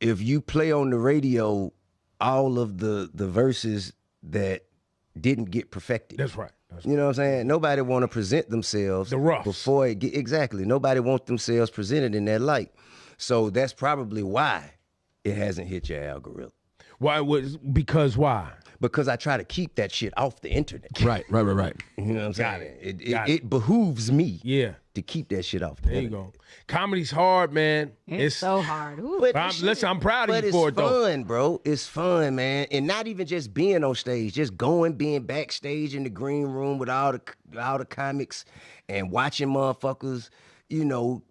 if you play on the radio all of the verses that didn't get perfected. That's right. You know what I'm saying? Nobody want to present themselves The roughs. before it get exactly. Nobody want themselves presented in that light. So that's probably why it hasn't hit your algorithm. Because why? Because I try to keep that shit off the internet. Right. You know what I'm saying? It behooves me to keep that shit off the There you internet. go. Comedy's hard, man. It's so hard. Ooh. But listen, I'm proud of you for it, though. though. It's fun, bro. It's fun, man. And not even just being on stage, just being backstage in the green room with all the comics and watching motherfuckers,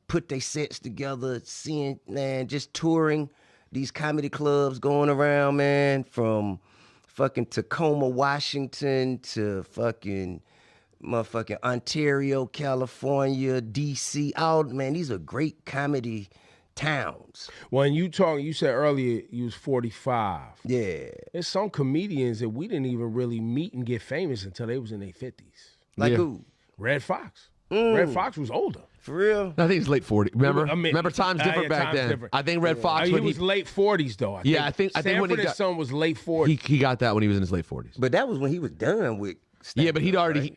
put their sets together, seeing, man, just touring these comedy clubs, going around, man, from fucking Tacoma, Washington to fucking motherfucking Ontario, California, DC. Man, these are great comedy towns. When you said earlier you was 45. Yeah. There's some comedians that we didn't even really meet and get famous until they was in their 50s. Like Yeah. who? Red Fox. Red Fox was older. For real? I think it's late 40s. Remember? I mean, Remember times different back times then. different. I think Red Fox He when was late 40s though. I Yeah, think. I think when he Sanford and got- Son was late 40s. he got that when he was in his late 40s. But that was when he was done with stand-up, Yeah, but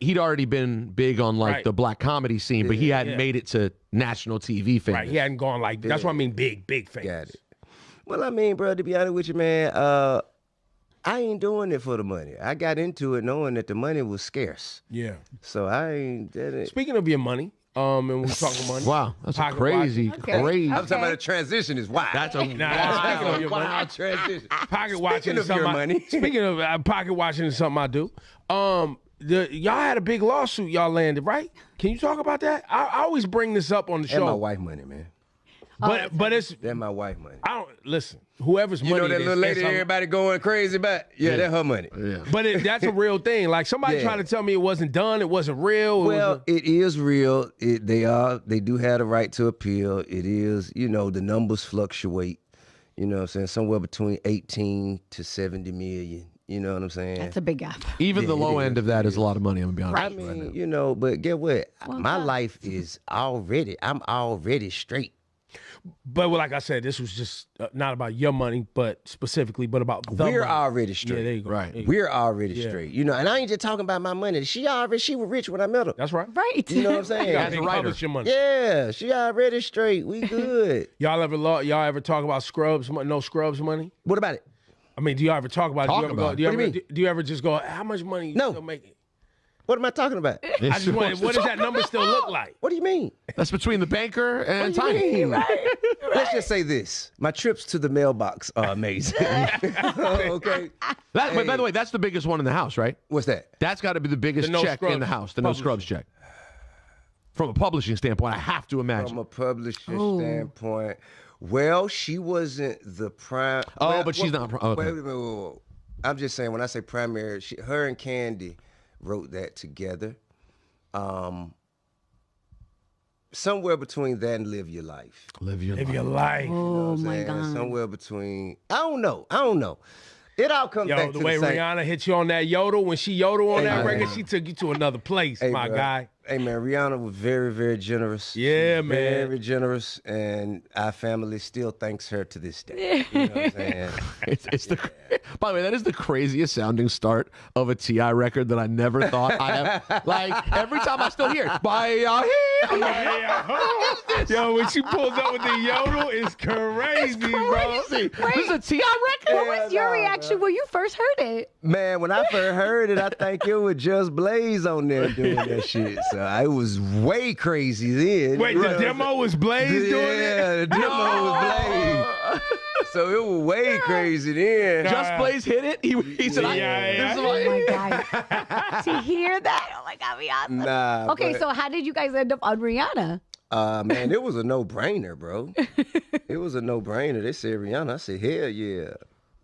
he'd already been big on like Right. the black comedy scene, but he hadn't made it to national TV famous. Right, he hadn't gone like that's what I mean. Big famous. Got it. Well, I mean, bro, to be honest with you, man, I ain't doing it for the money. I got into it knowing that the money was scarce. Yeah. So I ain't did it. Speaking of your money, and when we talking money, Wow, that's a pocket crazy, watching. crazy. I'm talking about the transition is wild. That's a Speaking of your money, wild transition. pocket watching Speaking is of your something. money. Speaking of pocket watching is something I do. Y'all had a big lawsuit y'all landed, right? Can you talk about that? I always bring this up on the That's my show, wife money, man. but it's That's my wife money. I don't listen. Whoever's You money know that it is, little lady that's everybody going crazy about? Yeah, that's her money. Yeah. But that's a real thing. Like somebody Yeah. trying to tell me it wasn't done, it wasn't real. Well, it is real. They do have the right to appeal. It is, the numbers fluctuate. You know what I'm saying? Somewhere between 18 to 70 million. You know what I'm saying? That's a big gap. Even the low end of that is a lot of money, I'm gonna be honest. I mean, but get what? My life is I'm already straight. But like I said, this was just not about your money, but specifically, but about the We're money. already Yeah, straight. there you go. Right. There you go. We're already straight. And I ain't just talking about my money. She was rich when I met her. That's right. Right. You know what I'm saying? You gotta As a think writer. publish your money. Yeah, she already straight. We good. Y'all ever talk about scrubs? No scrubs money? What about it? I mean, do y'all ever talk about it? Talk Do you ever about go, it. do you What do you ever, do you ever just go, how much money you No. still making? What am I talking about? I just wondered, what does that number still look like? What do you mean? That's between the banker and What do you Tiny. mean? Let's just say this. My trips to the mailbox are amazing. Okay. But by the way, that's the biggest one in the house, right? What's that? That's got to be the biggest The no check in scrubs the house, the no publishing. scrubs check. From a publishing standpoint, I have to imagine. From a publisher standpoint, well, she wasn't the prime. Oh, well, but she's not. Okay. Wait. I'm just saying, when I say primary, her and Candy wrote that together. Somewhere between that and Live Your Life. Live your Live life. your life. Oh my saying? God. Somewhere between. I don't know. It all comes Yo, back the to way the same. Rihanna hit you on that yodel, when she yodeled on that man. record, she took you to another place, my bro. guy. Hey man, Rihanna was very, very generous. Yeah, She's man. Very generous, and our family still thanks her to this day. You know what I'm saying? It's the. By the way, that is the craziest sounding start of a Ti record that I never thought I'd have. Like every time I still hear it, I'm like, Yo, when she pulls up with the yodel, it's crazy, bro. crazy. This is a Ti record. What was your reaction when you first heard it? Man, when I first heard it, I think it was just Blaze on there doing that shit. So I was way crazy then. Wait, You the know demo was Blaze doing it? Yeah, the demo was Blaze. So it was way crazy then. Just Blaze hit it. He said, Yeah, "This is Oh like." my God. To hear that, oh my God, Rihanna. Nah. Okay, but, so how did you guys end up on Rihanna? man, it was a no-brainer, bro. It was a no-brainer. They said Rihanna. I said, hell yeah.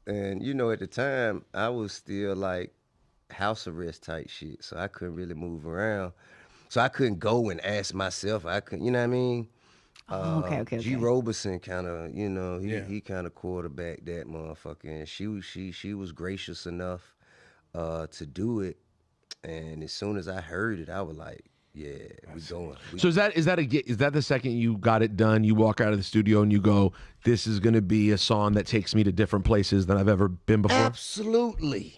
And at the time, I was still like house arrest type shit, so I couldn't really move around. So I couldn't go and ask myself. I couldn't, you know what I mean? Okay. G. Roberson kind of, you know, he kind of quarterbacked that motherfucker, and she was gracious enough to do it. And as soon as I heard it, I was like, yeah, we going. So is that the second you got it done, you walk out of the studio and you go, this is going to be a song that takes me to different places than I've ever been before? Absolutely.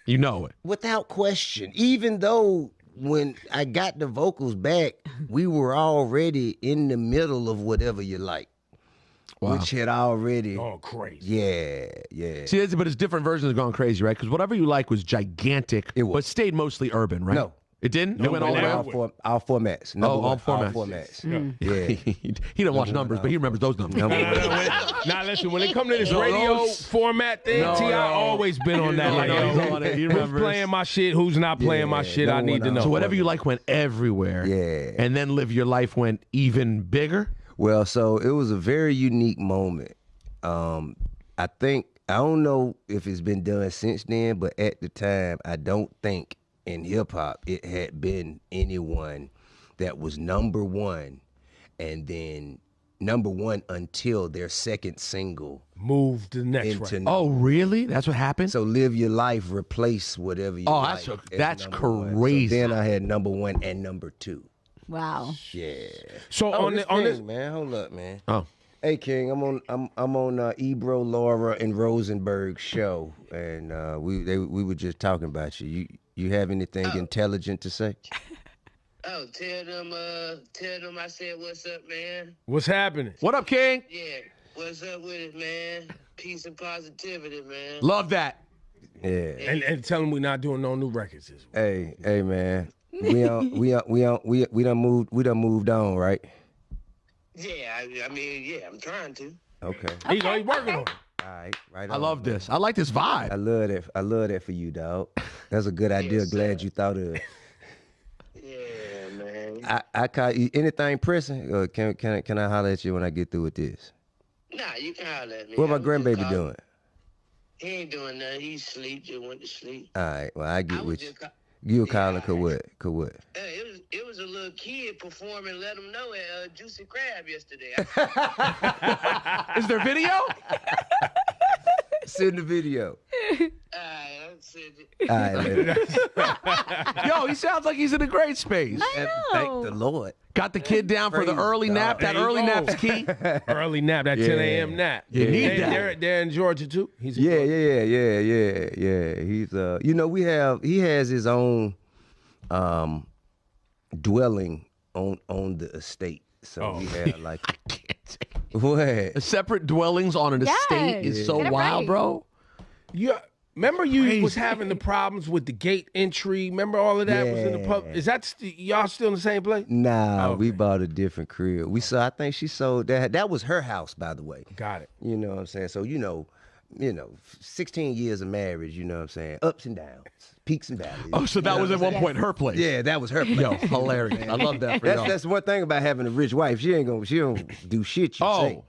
You know it. Without question. Even though when I got the vocals back, we were already in the middle of Whatever You Like. Wow. Which had already... Oh, crazy. Yeah. See, but it's different versions of Gone Crazy, right? Because Whatever You Like was gigantic, but stayed mostly urban, right? No. It didn't? It went all the way out? All formats. All formats. All formats. Yeah. he didn't watch numbers, but he remembers those numbers. Now, listen, when it comes to this radio format thing, T.I. always been on that. Like, who's playing my shit, who's not playing my shit, I need to know. So Whatever You Like went everywhere. Yeah. And then Live Your Life went even bigger? Well, so it was a very unique moment. I don't know if it's been done since then, but at the time, I don't think in hip hop it had been anyone that was number one and then number one until their second single moved to the next one. Oh, really? That's what happened? So Live Your Life replaced Whatever You Like. That's So crazy. then I had number one and number two. Wow. Yeah. So on this, man, hold up, man. Oh. Hey King, I'm on Ebro Laura and Rosenberg Show, and we were just talking about you. You have anything intelligent to say? Oh, tell them I said what's up, man. What's happening? What up, King? Yeah, what's up with it, man? Peace and positivity, man. Love that. Yeah. And tell them we're not doing no new records this week. Hey, man. We done moved on, right? Yeah, I mean, yeah, I'm trying to. Okay. He's working on it. All right, right. I love this. I like this vibe. I love that for you, dog. That's a good idea. Yes, Glad you thought of it. Yeah, man. I call you anything pressing. Or can I holler at you when I get through with this? Nah, you can holler at me. What my grandbaby doing? He ain't doing nothing. He sleep. Just went to sleep. All right. Well, I get with you. You You calling could what? It was a little kid performing Let Them Know at Juicy Crab yesterday. Is there video? Send the video. I'll send it. All right, Yo, he sounds like he's in a great space. Thank the Lord. Got the kid down for the early nap. That early nap's key. Early nap, that 10 a.m. nap. You need that. They're in Georgia too. He's in Yeah. He's he has his own dwelling on the estate. So he had like what? Separate dwellings on an estate is so wild, right. bro. Yeah. Remember you was having the problems with the gate entry. Remember all of that was in the pub. Is that y'all still in the same place? Nah, we bought a different crib. I think she sold that. That was her house, by the way. Got it. You know what I'm saying? So, 16 years of marriage, you know what I'm saying? Ups and downs, peaks and valleys. Oh, so that was at one point her place. Yeah, that was her place. Yo, hilarious. I love that for y'all. That's one thing about having a rich wife. She don't do shit you say.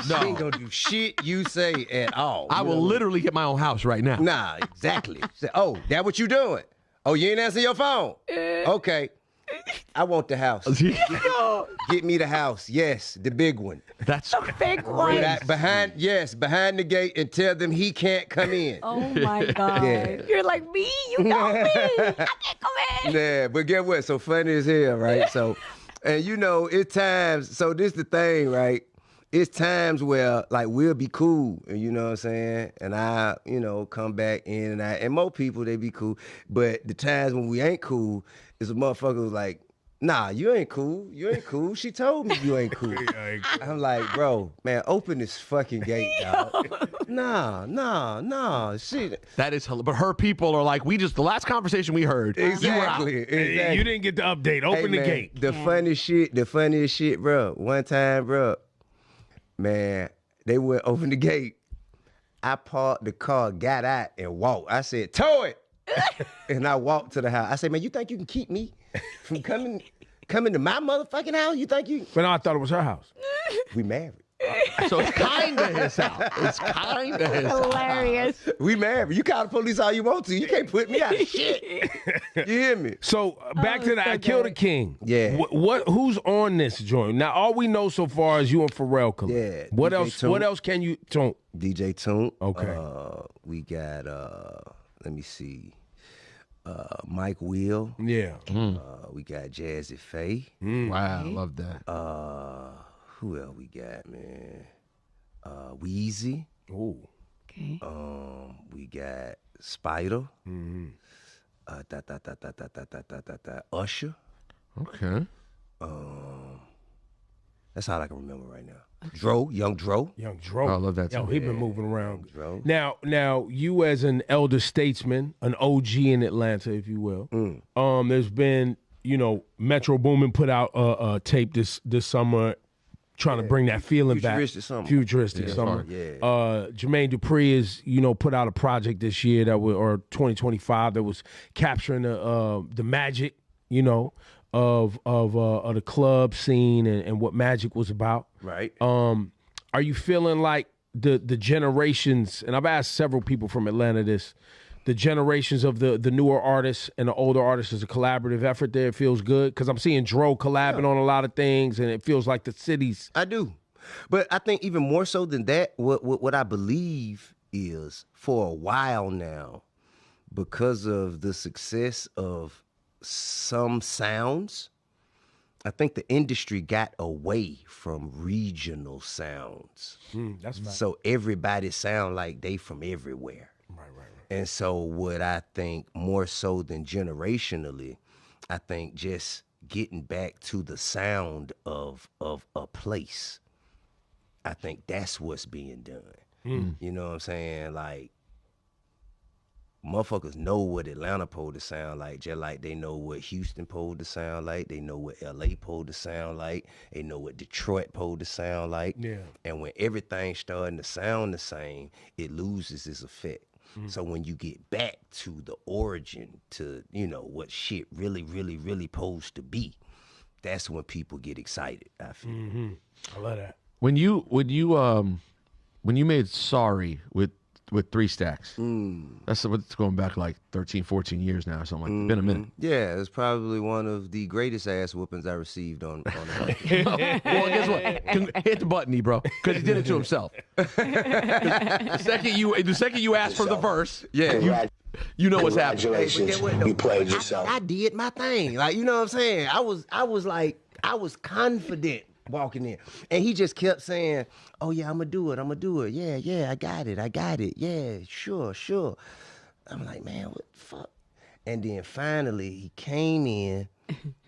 She ain't gonna do shit you say at all. I will literally get my own house right now. Nah, exactly. Say, oh, that what you doing? Oh, you ain't answering your phone? Okay. I want the house. Get me the house. Yes, the big one. That's Big one. Behind the gate and tell them he can't come in. Oh my God. Yeah. You're like me. You know me. I can't come in. Yeah, but get what? So funny as hell, right? So, and it's times, so this the thing, right? It's times where like we'll be cool, and you know what I'm saying? And I, come back in and more people, they be cool. But the times when we ain't cool, is a motherfucker who's like, nah, you ain't cool. You ain't cool. She told me you ain't cool. I'm like, bro, man, open this fucking gate, dog. Nah, shit. That is hilarious. But her people are like, the last conversation we heard. Exactly. You didn't get the update. Open the gate. The funniest shit, bro. One time, bro, man, they went open the gate. I parked the car, got out, and walked. I said, tow it. And I walked to the house. I said, man, you think you can keep me from coming to my motherfucking house? You think you? But no, I thought it was her house. We married. So it's kind of his house. It's kind of his house. Hilarious. We married. You call the police all you want to. You can't put me out of shit. You hear me? So back to the I Killed a King. Yeah. Who's on this joint? Now all we know so far is you and Pharrell collab. Yeah. What DJ else? Toon. What else can you? DJ Toon. Okay. We got let me see. Mike Will. Yeah. We got Jazzy Faye. Wow, I love that. Who else we got, man? Wheezy. Ooh. Okay. We got Spider. Usher. Okay. That's all I can remember right now. Dro, Young Dro. Young Dro. Oh, I love that Yo, song. he been moving around. Dro. Now, you as an elder statesman, an OG in Atlanta, if you will. There's been, Metro Boomin put out a tape this summer, trying to bring that feeling back. Futuristic summer. Yeah. Jermaine Dupri is, put out a project this year or 2025 that was capturing the magic, of the club scene and what magic was about. Right. Are you feeling like the generations, and I've asked several people from Atlanta this, the generations of the newer artists and the older artists is a collaborative effort there? It feels good? Because I'm seeing Dro collabing on a lot of things, and it feels like the cities. I do. But I think even more so than that, what I believe is for a while now, because of the success of some sounds, I think the industry got away from regional sounds. That's right. So everybody sound like they from everywhere. Right. And so what I think more so than generationally, I think just getting back to the sound of a place. I think that's what's being done. You know what I'm saying? Like, motherfuckers know what Atlanta supposed to sound like, just like they know what Houston supposed to sound like. They know what LA supposed to sound like. They know what Detroit supposed to sound like. Yeah. And when everything's starting to sound the same, it loses its effect. So when you get back to the origin, to, what shit really, really, really supposed to be, that's when people get excited, I feel. I love that. When you made Sorry with 3 Stacks, that's what's going back like 13, 14 years now or something like that. Been a minute. Yeah, it's probably one of the greatest ass whoopings I received on the record. Well, guess what? Hit the button, bro, because he did it to himself. The second you asked for the verse, you know what's happening. Congratulations, you played yourself. I did my thing. Like, you know what I'm saying? I was confident walking in. And he just kept saying, oh yeah, I'm gonna do it. Yeah, I got it. Yeah, sure. I'm like, man, what the fuck? And then finally he came in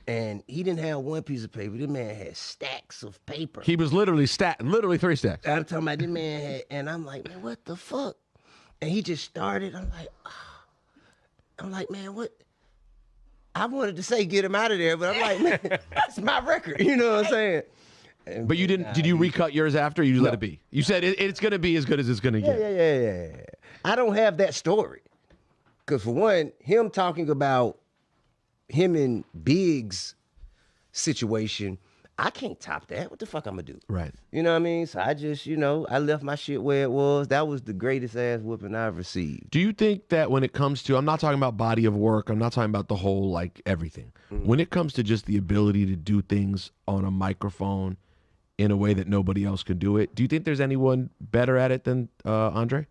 and he didn't have one piece of paper. This man had stacks of paper. He was literally 3 stacks. I'm talking about this man had, and I'm like, man, what the fuck? And he just started. I'm like, man, what? I wanted to say get him out of there, but I'm like, man, that's my record. You know what I'm saying? But you didn't? Did you recut yours after? Or you just let it be? You said it's gonna be as good as it's gonna get. Yeah. I don't have that story, because for one, him talking about him and Big's situation, I can't top that. What the fuck I'm gonna do? Right. You know what I mean? So I just, I left my shit where it was. That was the greatest ass whooping I've received. Do you think that when it comes to, I'm not talking about body of work, I'm not talking about the whole, like, everything. When it comes to just the ability to do things on a microphone in a way that nobody else can do it, do you think there's anyone better at it than Andre?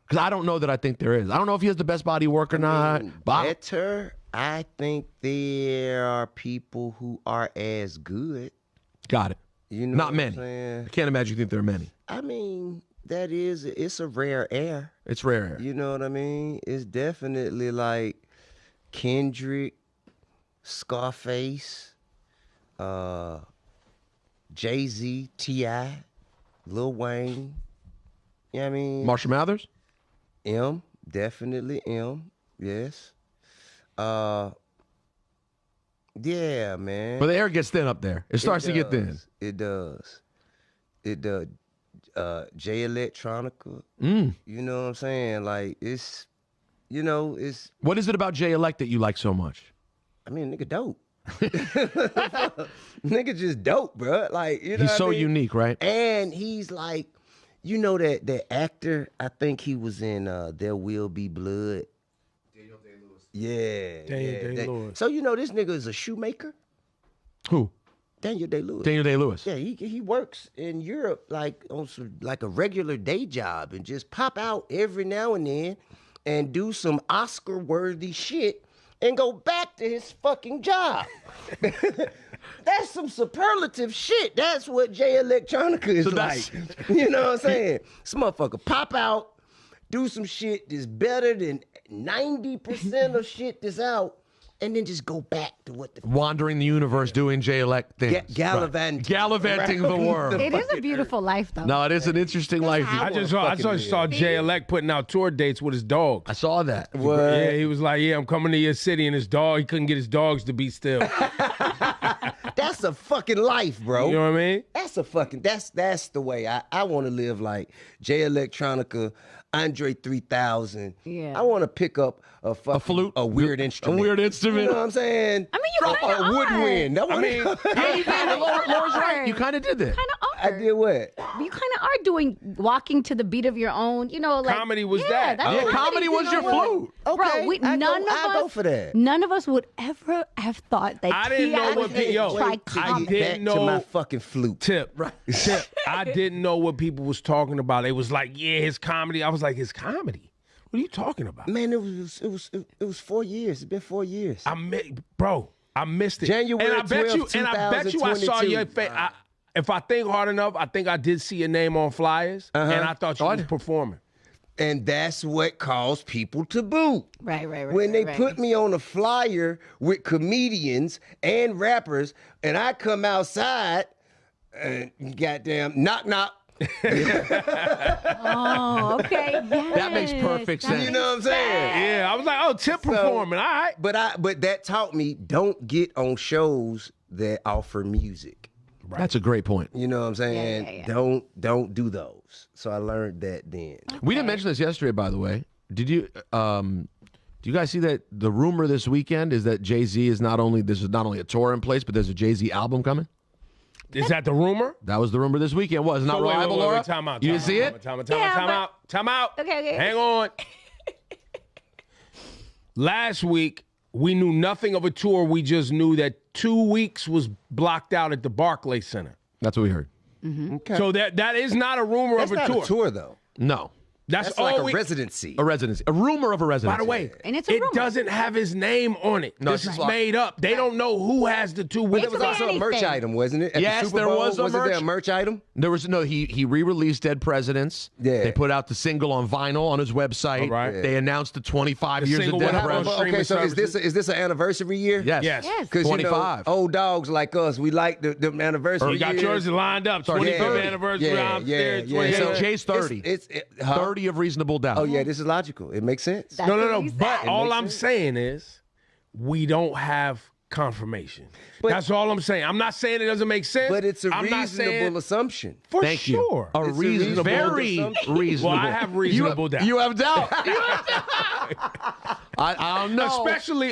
Because I don't know that I think there is. I don't know if he has the best body of work or not. Better? I think there are people who are as good. Got it. You know not what many. I'm saying? I can't imagine you think there are many. I mean, it's a rare air. It's rare. You know what I mean? It's definitely like Kendrick, Scarface, Jay-Z, T.I., Lil Wayne. You know what I mean? Marshall Mathers? M, definitely M, yes. Yeah, man. But the air gets thin up there. It starts to get thin. It does. Jay Electronica. You know what I'm saying? Like, it's. What is it about Jay Elect that you like so much? I mean, nigga dope. Nigga just dope, bro. Like, you know He's what so I mean? unique, right? And he's like, you know that actor, I think he was in There Will Be Blood. Daniel Day-Lewis. Yeah. Daniel Day-Lewis. So you know this nigga is a shoemaker? Who? Daniel Day-Lewis. Daniel Day-Lewis. Yeah, he works in Europe like on some, like a regular day job and just pop out every now and then and do some Oscar-worthy shit and go back to his fucking job. That's some superlative shit. That's what Jay Electronica is like. You know what I'm saying? This motherfucker pop out, do some shit that's better than 90% of shit that's out, and then just go back to what the Wandering the universe, doing J-Elect things. gallivanting. Gallivanting the world. It is a beautiful life, though. No, it is an interesting life. I just saw Jay Elect putting out tour dates with his dogs. I saw that. Yeah, he was like, "Yeah, I'm coming to your city," and his dog, he couldn't get his dogs to be still. That's a fucking life, bro. You know what I mean? That's a fucking, that's the way I want to live, like Jay Electronica, Andre 3000. Yeah. I want to pick up a flute? a weird instrument. A weird instrument. You know what I'm saying? I mean, you kind of a woodwind. I mean, Yeah, you did. Laura's right. You kind of did that. kind of I did what? You kind of are doing walking to the beat of your own. You know, like Comedy was yeah, that. That's Yeah, what comedy was your flute. Okay, Bro, I go for that. None of us would ever have thought that I didn't know what try I comedy. didn't Back to know. my fucking flute. Tip. I didn't know what people was talking about. It was like, yeah, his comedy. I was like, his comedy? What are you talking about? Man, it was 4 years. It's been 4 years. I missed it. January and I bet you, 12th, I saw 2022. your face. If I think hard enough, I think I did see your name on flyers, and I thought you was performing. And that's what caused people to boo. Right. When they right. put me on a flyer with comedians and rappers, and I come outside, and goddamn, knock, knock. Oh, okay. Yes. That makes perfect sense. You know what I'm saying? Yeah, I was like, oh, Tip performing. All right. But that taught me, don't get on shows that offer music. That's a great point. You know what I'm saying? Yeah. Don't do those. So I learned that then. We didn't mention this yesterday, by the way. Did you? Do you guys see that the rumor this weekend is that Jay-Z is not only a tour in place, but there's a Jay-Z album coming? Is that the rumor? That was the rumor this weekend. Was it not reliable, Laura? Time out. You didn't see it? Time Yeah, out. Okay. Hang on. Last week, we knew nothing of a tour. We just knew that 2 weeks was blocked out at the Barclays Center. That's what we heard. Okay. So that is not a rumor That's of a not tour. a tour, though. No. That's all like a we. residency. A residency. A rumor of a residency. By the way, And it's a it rumor. doesn't have his name on it. No, This it's is just made up. They don't know who has the 2 But weeks. it was say also a merch anything. item, wasn't it? At Yes, the Super there Bowl, was a wasn't there a merch- merch item? There was no. He re-released Dead Presidents. Yeah. They put out the single on vinyl on his website. All right. They announced the 25 The years of single Dead went out on Presidents. streaming Okay, so services. is this an anniversary year? Yes. Yes. Yes. Because 25. old dogs like us, we like the anniversary. You got years. yours lined up. Sorry, 25th 30. anniversary. Yeah, I'm yeah, there. yeah. 28th. So Jay's 30. It's 30 of Reasonable Doubt. Oh yeah, this is logical. It makes sense. That's No. what he But said. all makes I'm sense. saying is we don't have confirmation. But- That's all I'm saying. I'm not saying it doesn't make sense. But it's a I'm not saying reasonable assumption. for Thank sure. you. A It's a reasonable, reasonable very assumption. reasonable. Well, I have reasonable doubt. You have doubt. I don't know.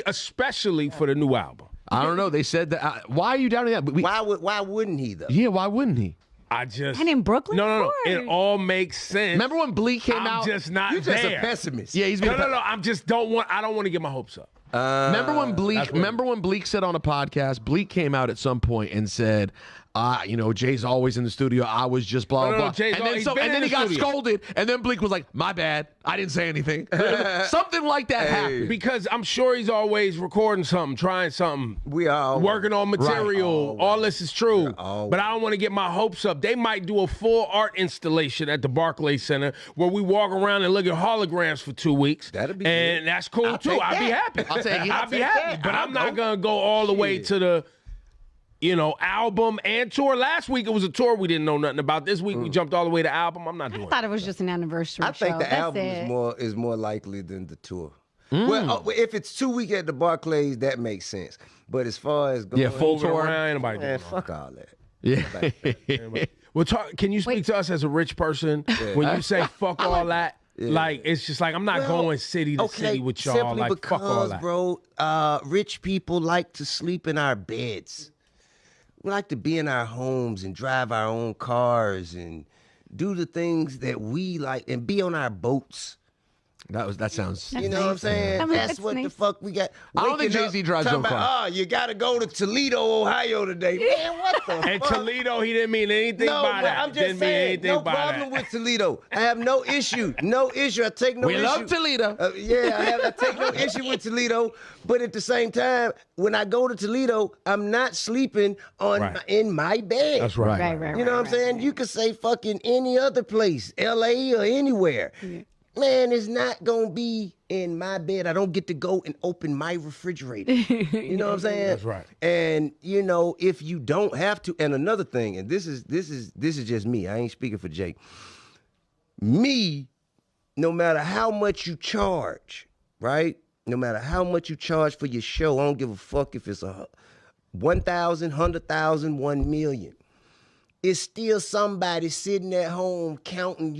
Especially for the new album. I don't know. They said that. Why are you doubting that? But Why wouldn't he though? Yeah, why wouldn't he? I just And in Brooklyn? No. Of It course. all makes sense. Remember when Bleak came I'm out? just not You're just there. a pessimist. Yeah, he's been. No. I don't want to get my hopes up. Remember when Bleak? that's what- Remember when Bleak said on a podcast? Bleak came out at some point and said, Jay's always in the studio. I was just blah blah No, blah. Jay's he's been and then in he the got studio. scolded. And then Bleak was like, "My bad. I didn't say anything." Something like that happened. Because I'm sure he's always recording something, trying something. We are working on material. All this is true. But I don't want to get my hopes up. They might do a full art installation at the Barclays Center where we walk around and look at holograms for 2 weeks. That'd be and good. that's cool too. take I'd be that. happy. I'll take it. I'd be take happy. that. But I'll I'm not go. gonna go all the way to the album and tour. Last week it was a tour we didn't know nothing about. This week we jumped all the way to album. I'm not doing I thought it was just an anniversary I think show. the That's album it. is more likely than the tour. Well, if it's 2 weeks at the Barclays, that makes sense. But as far as going, full Moving tour. around, anybody man, doing fuck all that. Yeah. Well, can you speak to us as a rich person when you say fuck all that? Like, it's just like, I'm not going city to city with y'all. Simply Like, because, fuck all that. bro, rich people like to sleep in our beds. We like to be in our homes and drive our own cars and do the things that we like and be on our boats. That sounds. You know what I'm saying? I mean, That's that's what the nice. fuck we got. I don't think Waking Jay-Z up, drives talking his own about, car. you got to go to Toledo, Ohio today. Man, what the And fuck? Toledo, he didn't mean anything No, by but that. I'm just Didn't mean saying, anything no by problem that. with Toledo. I have no issue. No issue. I take no issue. We love Toledo. I take no issue with Toledo. But at the same time, when I go to Toledo, I'm not sleeping in my bed. That's right. You know what I'm saying? You could say fucking any other place, L.A. or anywhere. Yeah. Man, it's not going to be in my bed. I don't get to go and open my refrigerator. You know what I'm saying? That's right. And, you know, if you don't have to, and another thing, and this is just me. I ain't speaking for Jake. Me, no matter how much you charge, right? No matter how much you charge for your show, I don't give a fuck if it's a 1,000, 100,000, 1 million. It's still somebody sitting at home counting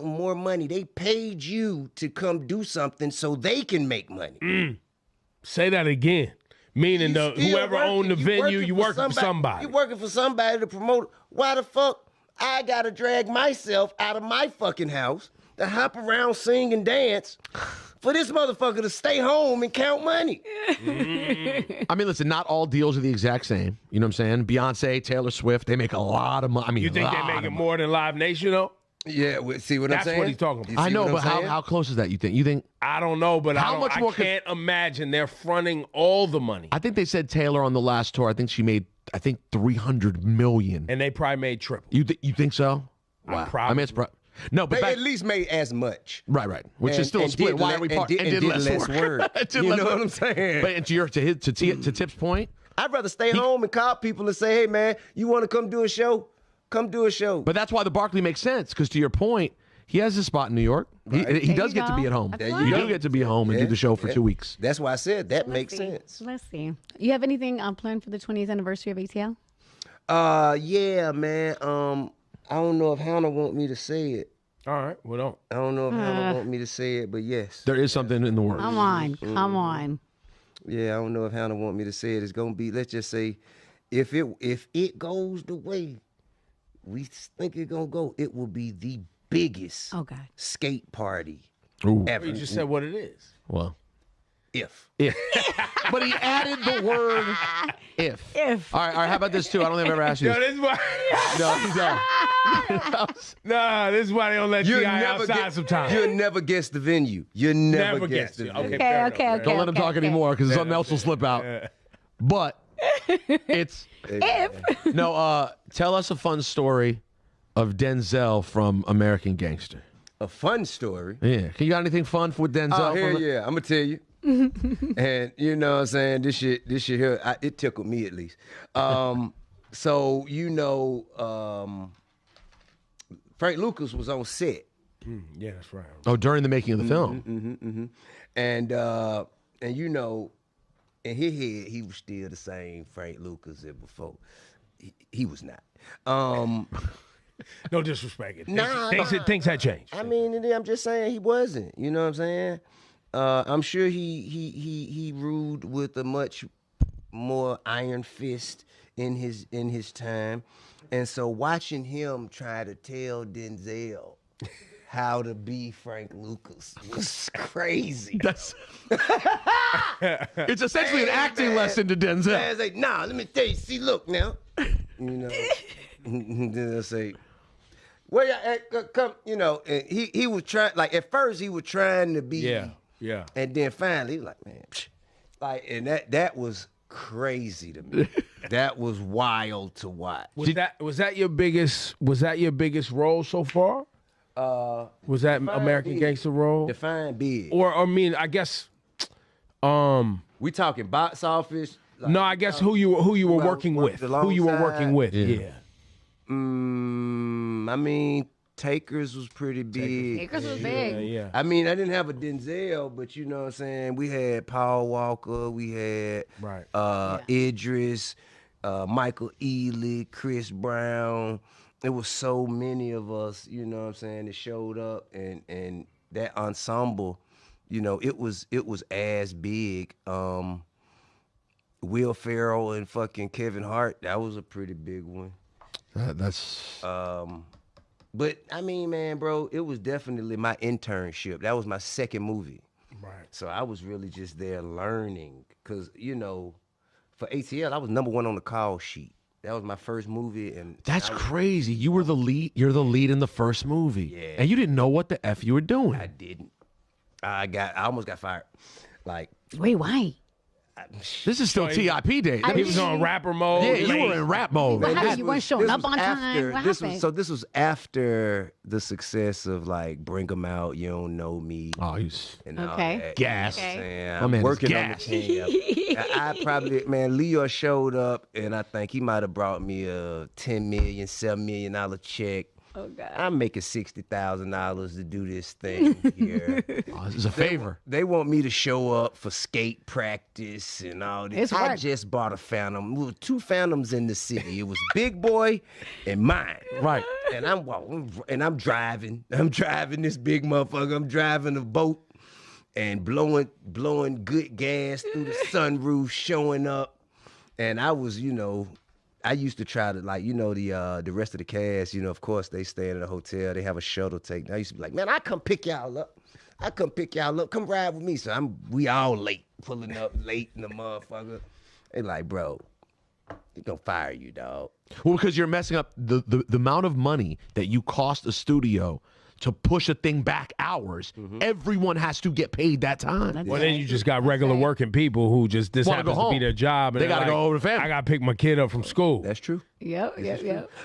more money. They paid you to come do something so they can make money. Say that again. Meaning whoever owned the venue, you working for somebody. You working for somebody to promote. Why the fuck I gotta drag myself out of my fucking house to hop around, sing and dance for this motherfucker to stay home and count money? I mean, listen, not all deals are the exact same. You know what I'm saying? Beyonce, Taylor Swift, they make a lot of money. I mean, You think they make it more than Live Nation, though? Yeah, see what I'm That's saying? what he's talking about. You I see know, what but I'm saying? how close is that, you think? You think? I don't know, but How I much more could- can't imagine they're fronting all the money. I think they said Taylor on the last tour, I think she made, $300 million. And they probably made triple. You think so? Wow. I mean, it's no, but They back, at least made as much. right. Which is And- still a and split. did Why le- are we and part? did- And and did did less less work. work. Did You less know what work. I'm saying? But to Tip's point, I'd rather stay home and call people and say, hey, man, you want to come do a show? Come do a show. but that's why the Barkley makes sense, because to your point, he has a spot in New York. He does you get to go. be at home. That's You do get to be home and do the show for 2 weeks. That's why I said that Let's makes see. sense. Let's see. You have anything planned for the 20th anniversary of ATL? Yeah, man. I don't know if Hannah want me to say it. All right, well, don't. I don't know if Hannah want me to say it, but yes. There is something in the works. Come on. Yeah, I don't know if Hannah want me to say it. It's gonna be, let's just say, if it goes the way we think it's gonna go, it will be the biggest Oh, God. skate party Ooh. ever. You just said what it is. Well, If. but he added the word if. If. All right. How about this too? I don't think I've ever asked you. Yo, This. this is why. No. Nah, this is why they don't let you outside sometimes. You'll never guess the venue. You'll never guess guess the it. venue. Okay, fair Okay. enough. Don't let him talk anymore because something else will slip out. But it's no. Tell us a fun story of Denzel from American Gangster. A fun story. Yeah. You got anything fun with Denzel? Oh, hell yeah. I'm going to tell you. And you know what I'm saying? This shit here, it tickled me at least. So, you know, Frank Lucas was on set. Yeah, that's right. Oh, during the making of the film. And you know, in his head, he was still the same Frank Lucas as before. He was not. No disrespect. Nah, Things had changed. I mean, I'm just saying he wasn't. You know what I'm saying? I'm sure he ruled with a much more iron fist in his time, and so watching him try to tell Denzel how to be Frank Lucas was crazy. That's. It's essentially an acting lesson to Denzel. Man's like, nah, let me tell you. See, look now. You know, then I say, well, yeah, come. You know, and he was trying. Like at first, he was trying to be. Yeah. And then finally, he was like, man, like, and that was crazy to me. That was wild to watch. Was that your biggest role so far? Was that American big. Gangster role? Define big. Or I mean, I guess. We talking box office. Like, No, I guess who you were working with. Who you were working with. Yeah. I mean, Takers was pretty big. Takers was big. Yeah. I mean, I didn't have a Denzel, but you know what I'm saying? We had Paul Walker, we had Idris, Michael Ealy, Chris Brown. There was so many of us, you know what I'm saying, that showed up and that ensemble, you know, it was as big. Will Ferrell and fucking Kevin Hart, that was a pretty big one. That's But I mean, man, bro, it was definitely my internship. That was my second movie. Right. So I was really just there learning. Cause, you know, for ATL, I was #1 on the call sheet. That was my first movie, and that's crazy. You were the lead. You're the lead in the first movie, Yeah. and you didn't know what the F you were doing. I didn't. I almost got fired. Like, Wait, why? This is still TIP days. He was on rapper mode. Yeah, you were in rap mode. What happened? You weren't showing this up was on time. after- What this happened? this was after the success of like Bring 'Em Out, You Don't Know Me. Oh, he's And all Okay. that. gas. Okay. And My I'm man is working on the gas. team. I probably, man, Leo showed up, and I think he might have brought me a $10 million, $7 million check. Oh God. I'm making $60,000 to do this thing here. Oh, this is a favor. They want me to show up for skate practice and all this. It's I work. just bought a Phantom. There were 2 Phantoms in the city. It was Big Boy and mine. Right. And I'm driving. I'm driving this big motherfucker. I'm driving a boat and blowing good gas through the sunroof, showing up. And I was, you know, I used to try to, like, you know, the rest of the cast, you know, of course, they stay in a hotel. They have a shuttle take. And I used to be like, man, I come pick y'all up. Come ride with me. So we all late, pulling up late in the motherfucker. They like, bro, they gonna fire you, dog. Well, because you're messing up the amount of money that you cost a studio to push a thing back hours. Everyone has to get paid that time. That's Well, then you just got regular working people who just this Wanna go happens to be home. their job, and They they're gotta go over to family. I gotta pick my kid up from school. That's true. Yep.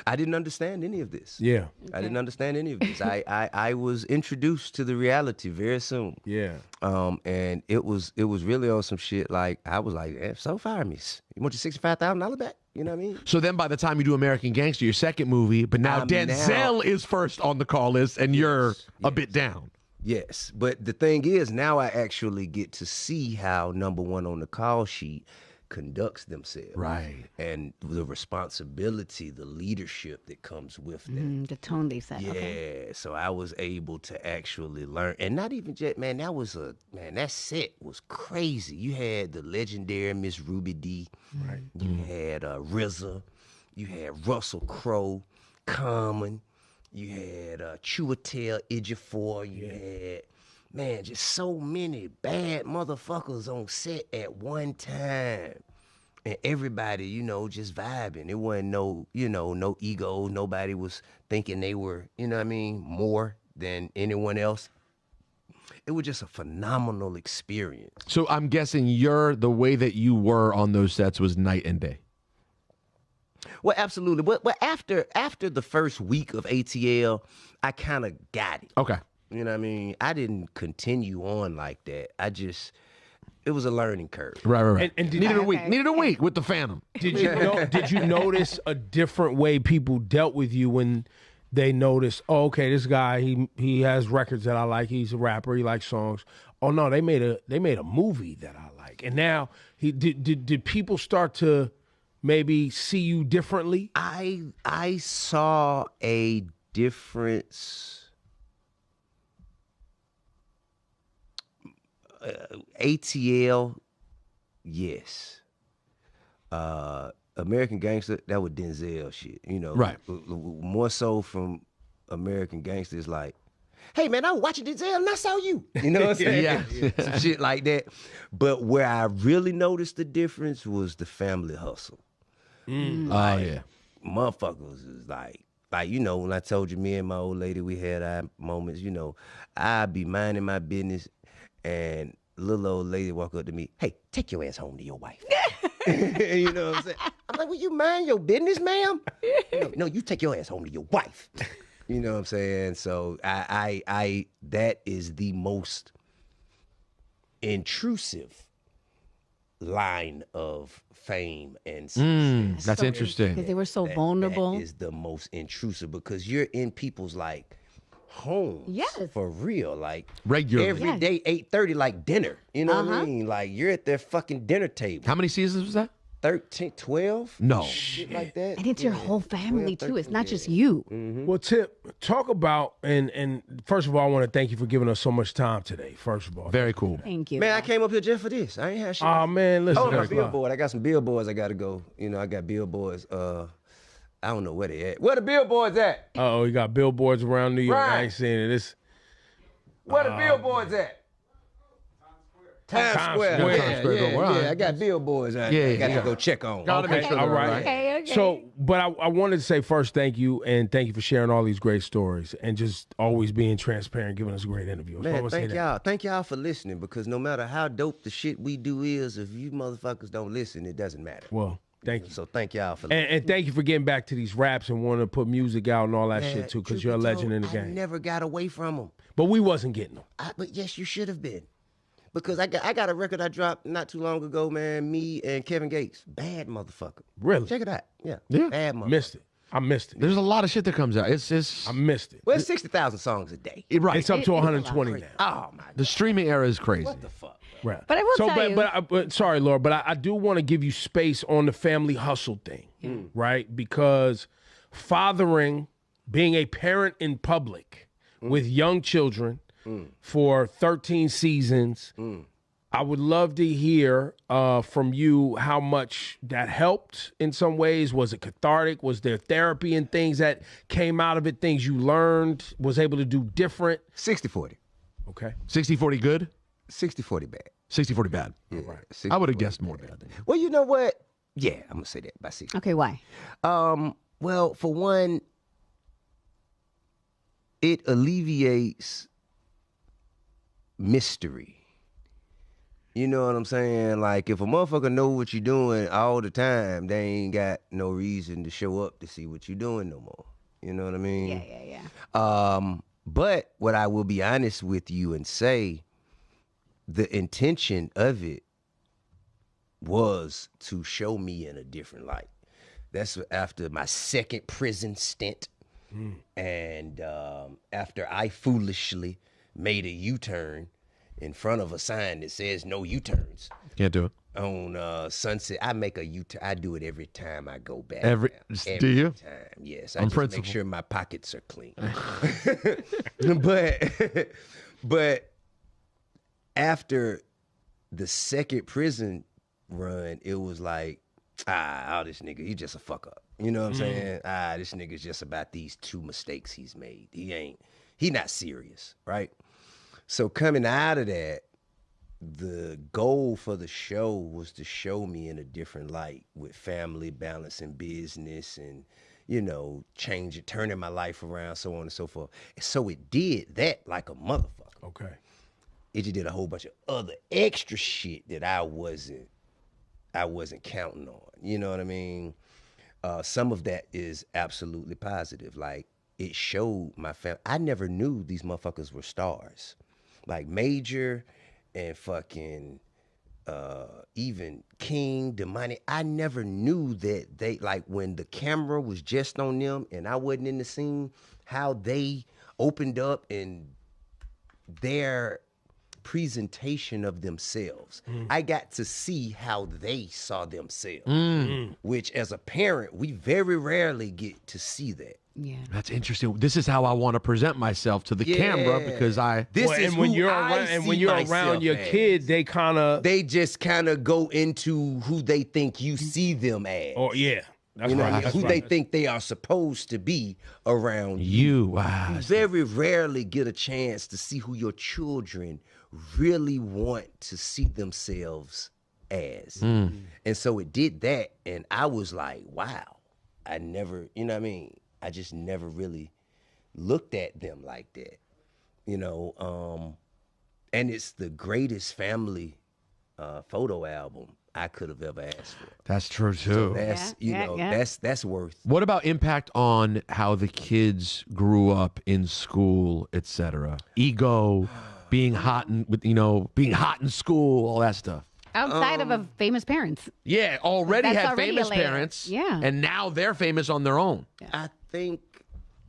I didn't understand any of this. Yeah, I didn't understand any of this. I was introduced to the reality very soon. yeah. And it was really on some shit like I was like, so fire me. You want your $65,000 back? You know what I mean? So then by the time you do American Gangster, your second movie, but now Denzel is first on the call list and you're a bit down. Yes. But the thing is, now I actually get to see how #1 on the call sheet conducts themselves. Right. And the responsibility, the leadership that comes with that. The tone they set. Yeah, Okay. so I was able to actually learn, and not even just man. That set was crazy. You had the legendary Miss Ruby D, right? You had RZA, you had Russell Crowe, Common, you had Chiwetel Ejiofor, you had just so many bad motherfuckers on set at one time. And everybody, you know, just vibing. It wasn't no ego. Nobody was thinking they were, you know what I mean, more than anyone else. It was just a phenomenal experience. So I'm guessing the way that you were on those sets was night and day. Well, absolutely. But after the first week of ATL, I kind of got it. Okay. You know what I mean? I didn't continue on like that. It was a learning curve. Right. And did Needed a week. Okay. Needed a week with the Phantom. Did you notice a different way people dealt with you when they noticed, oh, okay, this guy he has records that I like. He's a rapper. He likes songs. Oh no, they made a movie that I like. And now did people start to maybe see you differently? I saw a difference. ATL, yes. American Gangster, that was Denzel shit, you know. Right. More so from American Gangster is like, hey man, I was watching Denzel and I saw you. You know what I'm saying? Yeah. Some shit like that. But where I really noticed the difference was the family hustle. Oh yeah. Motherfuckers is like, you know, when I told you me and my old lady, we had our moments, you know, I'd be minding my business and little old lady walk up to me, hey, take your ass home to your wife. You know what I'm saying? I'm like, will you mind your business, ma'am? No, you take your ass home to your wife. You know what I'm saying? So I that is the most intrusive line of fame and success. That's interesting. Because they were so vulnerable. That is the most intrusive because you're in people's like homes. Yes. For real. Like Regularly. every day, 8:30, like dinner. You know what I mean? Like you're at their fucking dinner table. How many seasons was that? 13, 12? No. Shit like that. And it's your whole family, too. It's not just you. Well, Tip, talk about, and first of all, I want to thank you for giving us so much time today, first of all. Very cool. Thank you. Man, I came up here just for this. I ain't had shit. Oh, man, listen. Oh, my that's fine. billboard. I got some billboards I got to go. You know, I got billboards. I don't know where they at. Where the billboards at? Uh-oh, you got billboards around New York. I Right. ain't seeing it. It's Where the billboards at? Times Square. Square. Yeah, Times Square, yeah, go right. yeah. I got billboards out Yeah, there. I yeah, got yeah. to go check on. Gotta make sure all they're right. Okay. So, but I wanted to say first, thank you, and thank you for sharing all these great stories and just always being transparent, giving us a great interview. So I Man, wanna say thank that. y'all. Thank y'all for listening, because no matter how dope the shit we do is, if you motherfuckers don't listen, it doesn't matter. Well, thank you. So thank y'all for listening. And thank you for getting back to these raps and wanting to put music out and all that shit too, because Truth you're a be legend told, in the I game. never got away from them. But we wasn't getting them. But yes, you should have been. Because I got a record I dropped not too long ago, man. Me and Kevin Gates. Bad motherfucker. Really? Check it out. Yeah. Yeah. Bad motherfucker. Missed it. I missed it. There's a lot of shit that comes out. It's I missed it. Well, it's 60,000 songs a day. right. It's up to 120 now. Oh, my God. The streaming era is crazy. What the fuck? Right. But I will so, tell you- but sorry, Laura, but I do want to give you space on the family hustle thing, right? Because fathering, being a parent in public with young children for 13 seasons, I would love to hear from you how much that helped in some ways. Was it cathartic? Was there therapy and things that came out of it, things you learned, was able to do different? 60-40. Okay. 60-40 good, 60-40 bad. 60-40 bad. Yeah, I would have 60-40 guessed more bad. Well, you know what? Yeah, I'm going to say that by 60. Okay, why? Well, for one, it alleviates mystery. You know what I'm saying? Like, if a motherfucker know what you're doing all the time, they ain't got no reason to show up to see what you're doing no more. You know what I mean? Yeah. But what I will be honest with you and say, the intention of it was to show me in a different light. That's after my second prison stint. And after I foolishly made a U-turn in front of a sign that says no U-turns Can't do it. on Sunset, I make a U-turn. I do it every time I go back. Every do you? time, yes. I On just principle. make sure my pockets are clean. but after the second prison run, it was like, this nigga, he just a fuck up. You know what I'm saying? This nigga's just about these 2 mistakes he's made. He not serious, right? So coming out of that, the goal for the show was to show me in a different light with family, balancing business, and, you know, turning my life around, so on and so forth. And so it did that like a motherfucker. Okay. It just did a whole bunch of other extra shit that I wasn't counting on. You know what I mean? Some of that is absolutely positive. Like, it showed my family. I never knew these motherfuckers were stars. Like Major and fucking even King, Demani. I never knew that they, like, when the camera was just on them and I wasn't in the scene, how they opened up and their presentation of themselves. I got to see how they saw themselves, which as a parent, we very rarely get to see that. Yeah. That's interesting. This is how I want to present myself to the camera because This Well, is and when who you're I around, and see when you're myself around your as. kid, they just kind of go into who they think you see them as. Oh yeah, that's You know what I right. mean? That's Who they right. think they are supposed to be around you. you. Wow. You very rarely get a chance to see who your children really want to see themselves as. And so it did that, and I was like, wow. I never, you know what I mean? I just never really looked at them like that. You know, and it's the greatest family photo album I could have ever asked for. That's true too. That's that's worth. What about impact on how the kids grew up in school, etc.? Ego, being hot in, being hot in school, all that stuff. Outside of a famous parents. Yeah, already That's had already famous a layer. parents. Yeah. And now they're famous on their own. I think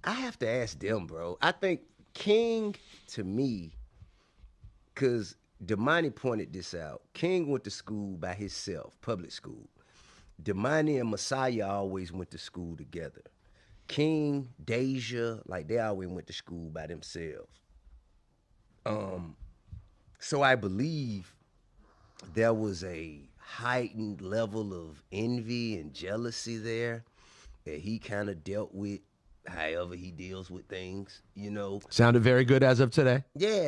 I have to ask them, bro. I think King, to me, because Damani pointed this out. King went to school by himself, public school. Damani and Messiah always went to school together. King, Deja, like they always went to school by themselves. So I believe there was a heightened level of envy and jealousy there that he kind of dealt with however he deals with things, you know. Sounded very good as of today. Yeah.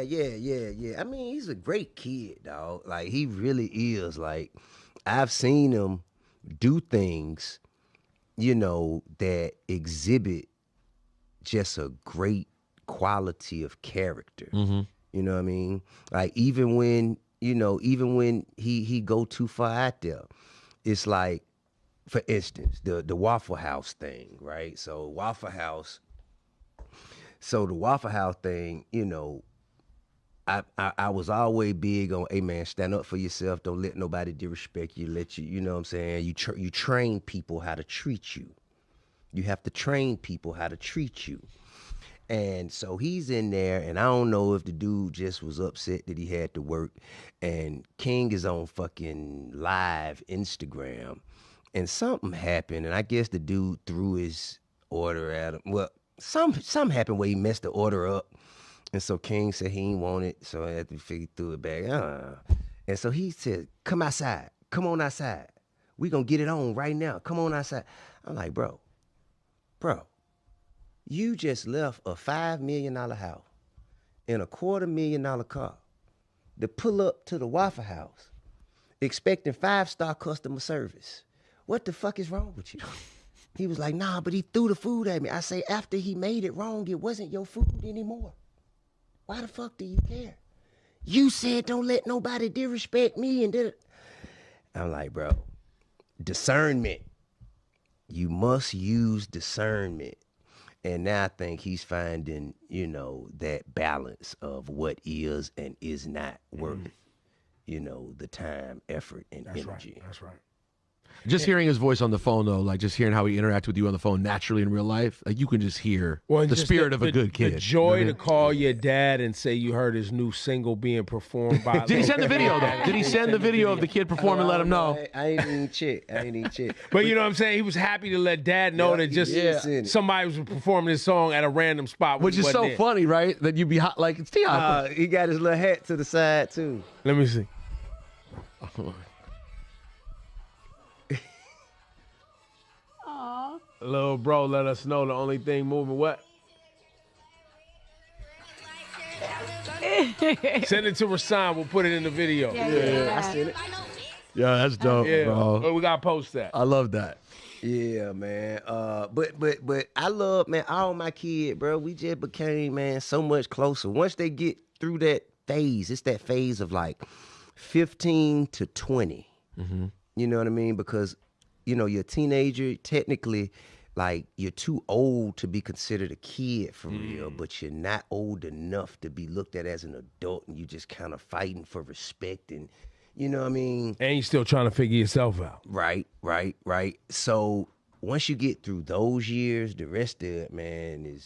I mean, he's a great kid, dog. Like, he really is. Like, I've seen him do things, you know, that exhibit just a great quality of character. Mm-hmm. You know what I mean? Like, even when he go too far out there, it's like, for instance, the Waffle House thing, right? So the Waffle House thing, you know, I was always big on, hey man, stand up for yourself. Don't let nobody disrespect you. You know what I'm saying? You train people how to treat you. You have to train people how to treat you. And so he's in there, and I don't know if the dude just was upset that he had to work. And King is on fucking live Instagram, and something happened, and I guess the dude threw his order at him. Well, something happened where he messed the order up, and so King said he didn't want it, so I had to figure through it back. And so he said, "Come outside, come on outside. We gonna get it on right now. Come on outside." I'm like, bro. You just left a $5 million house and a $250,000 car to pull up to the Waffle House expecting 5-star customer service. What the fuck is wrong with you? He was like, nah, but he threw the food at me. I say, after he made it wrong, it wasn't your food anymore. Why the fuck do you care? You said don't let nobody disrespect me and did it. I'm like, bro, discernment. You must use discernment. And now I think he's finding, you know, that balance of what is and is not worth, you know, the time, effort, and energy. That's right. Just hearing his voice on the phone, though, like just hearing how he interacts with you on the phone naturally in real life, like you can just hear the spirit of a good kid. The joy you know to call your dad and say you heard his new single being performed by. Did he send the video, though? Did he send the video of the kid performing and let him know? I ain't even check. But you know what I'm saying? He was happy to let dad know that just somebody was performing his song at a random spot. Which is so funny, right? That you be hot, like, it's T.I. He got his little hat to the side, too. Let me see. Little bro, let us know the only thing moving what? Send it to Rasan. We'll put it in the video. Yeah. I seen it. Yeah, that's dope, bro. We gotta post that. I love that. Yeah, man. But I love, man, all my kids, bro. We just became, man, so much closer. Once they get through that phase, it's that phase of like 15 to 20. Mm-hmm. You know what I mean? Because, you know, you're a teenager, technically, like, you're too old to be considered a kid for real, but you're not old enough to be looked at as an adult, and you just kind of fighting for respect, and you know what I mean? And you're still trying to figure yourself out. Right. So once you get through those years, the rest of it, man,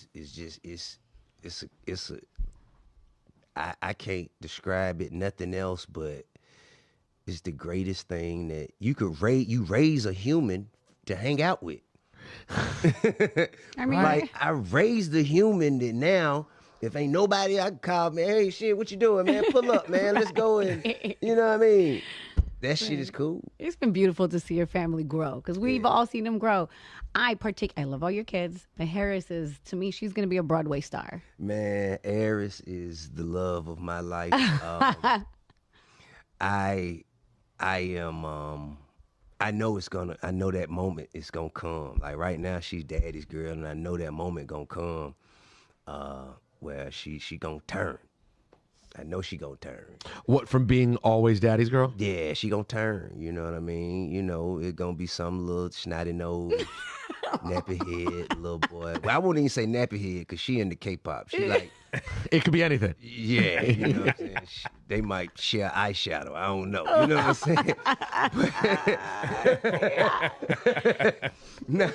I can't describe it, nothing else, but it's the greatest thing that you could raise a human to hang out with. I mean, like, I raised the human that now, if ain't nobody I can call, man, hey, shit, what you doing, man? Pull up, man. Let's go and, you know what I mean? That shit is cool. It's been beautiful to see your family grow because we've all seen them grow. I love all your kids. But Harris is, to me, she's going to be a Broadway star. Man, Harris is the love of my life. I know that moment is gonna come. Like right now, she's daddy's girl, and I know that moment gonna come where she gonna turn. I know she gonna turn. What, from being always daddy's girl? Yeah, she gonna turn. You know what I mean? You know, it gonna be some little snotty nose, nappy head little boy. Well, I won't even say nappy head because she into K-pop. She like, it could be anything. Yeah, you know what I'm saying? They might share eyeshadow. I don't know. You know what I'm saying? No,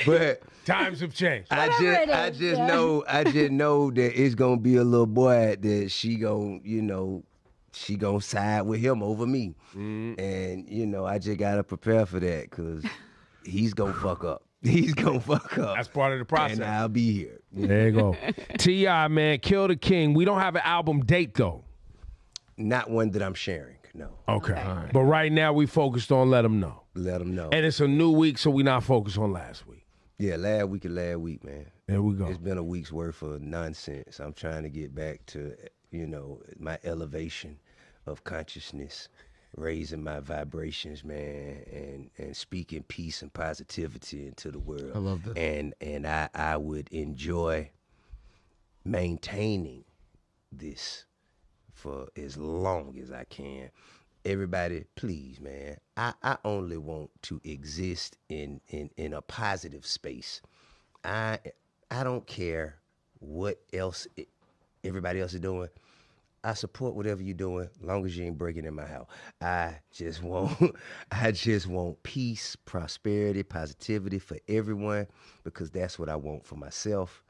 but times have changed. I just know that it's gonna be a little boy that she gonna, you know, she gonna side with him over me. And, you know, I just gotta prepare for that because he's gonna fuck up. He's gonna fuck up. That's part of the process. And I'll be here. There you go. T.I., man, Kill the King. We don't have an album date, though. Not one that I'm sharing, no. Okay. Right. But right now, we focused on Let Them Know. Let them know. And it's a new week, so we not focused on last week. Yeah, last week, man. There we go. It's been a week's worth of nonsense. I'm trying to get back to, you know, my of consciousness, raising my vibrations, man, and speaking peace and positivity into the world. I love this. And I would enjoy maintaining this for as long as I can. Everybody, please, man. I only want to exist in a positive space. I don't care what else everybody else is doing. I support whatever you're doing, as long as you ain't breaking in my house. I just want peace, prosperity, positivity for everyone, because that's what I want for myself.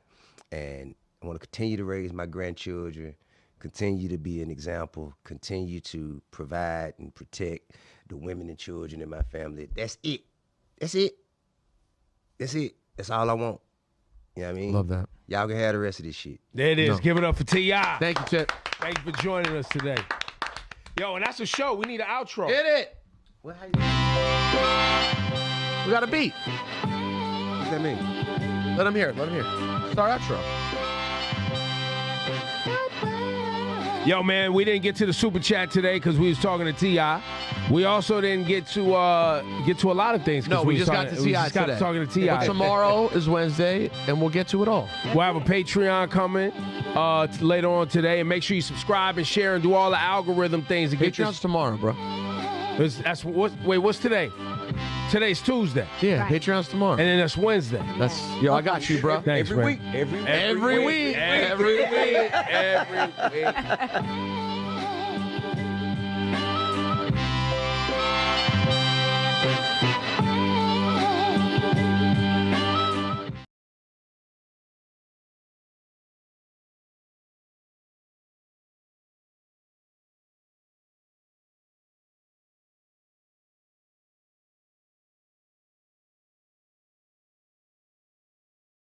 And I want to continue to raise my grandchildren, continue to be an example, continue to provide and protect the women and children in my family. That's it. That's it. That's it. That's all I want. You know what I mean? Love that. Y'all can have the rest of this shit. There it is. No. Give it up for T.I. Thank you, Chip. Thank you for joining us today. Yo, and that's a show. We need an outro. Hit it. What, how you, We got a beat. what does that mean? Let him hear it. Let him hear it. Start outro. Yo, man, we didn't get to the super chat today because we was talking to T.I. We also didn't get to a lot of things. No, we just got to T.I. today. Talking to T.I. But tomorrow is Wednesday, and we'll get to it all. We'll have a Patreon coming later on today, and make sure you subscribe and share and do all the algorithm things to get Patreon's tomorrow, bro. What's today? Today's Tuesday. Yeah, Right. Patreon's tomorrow. And then that's Wednesday. That's I got you, bro. Thanks, Every man. week. Every week. Every week. Every week.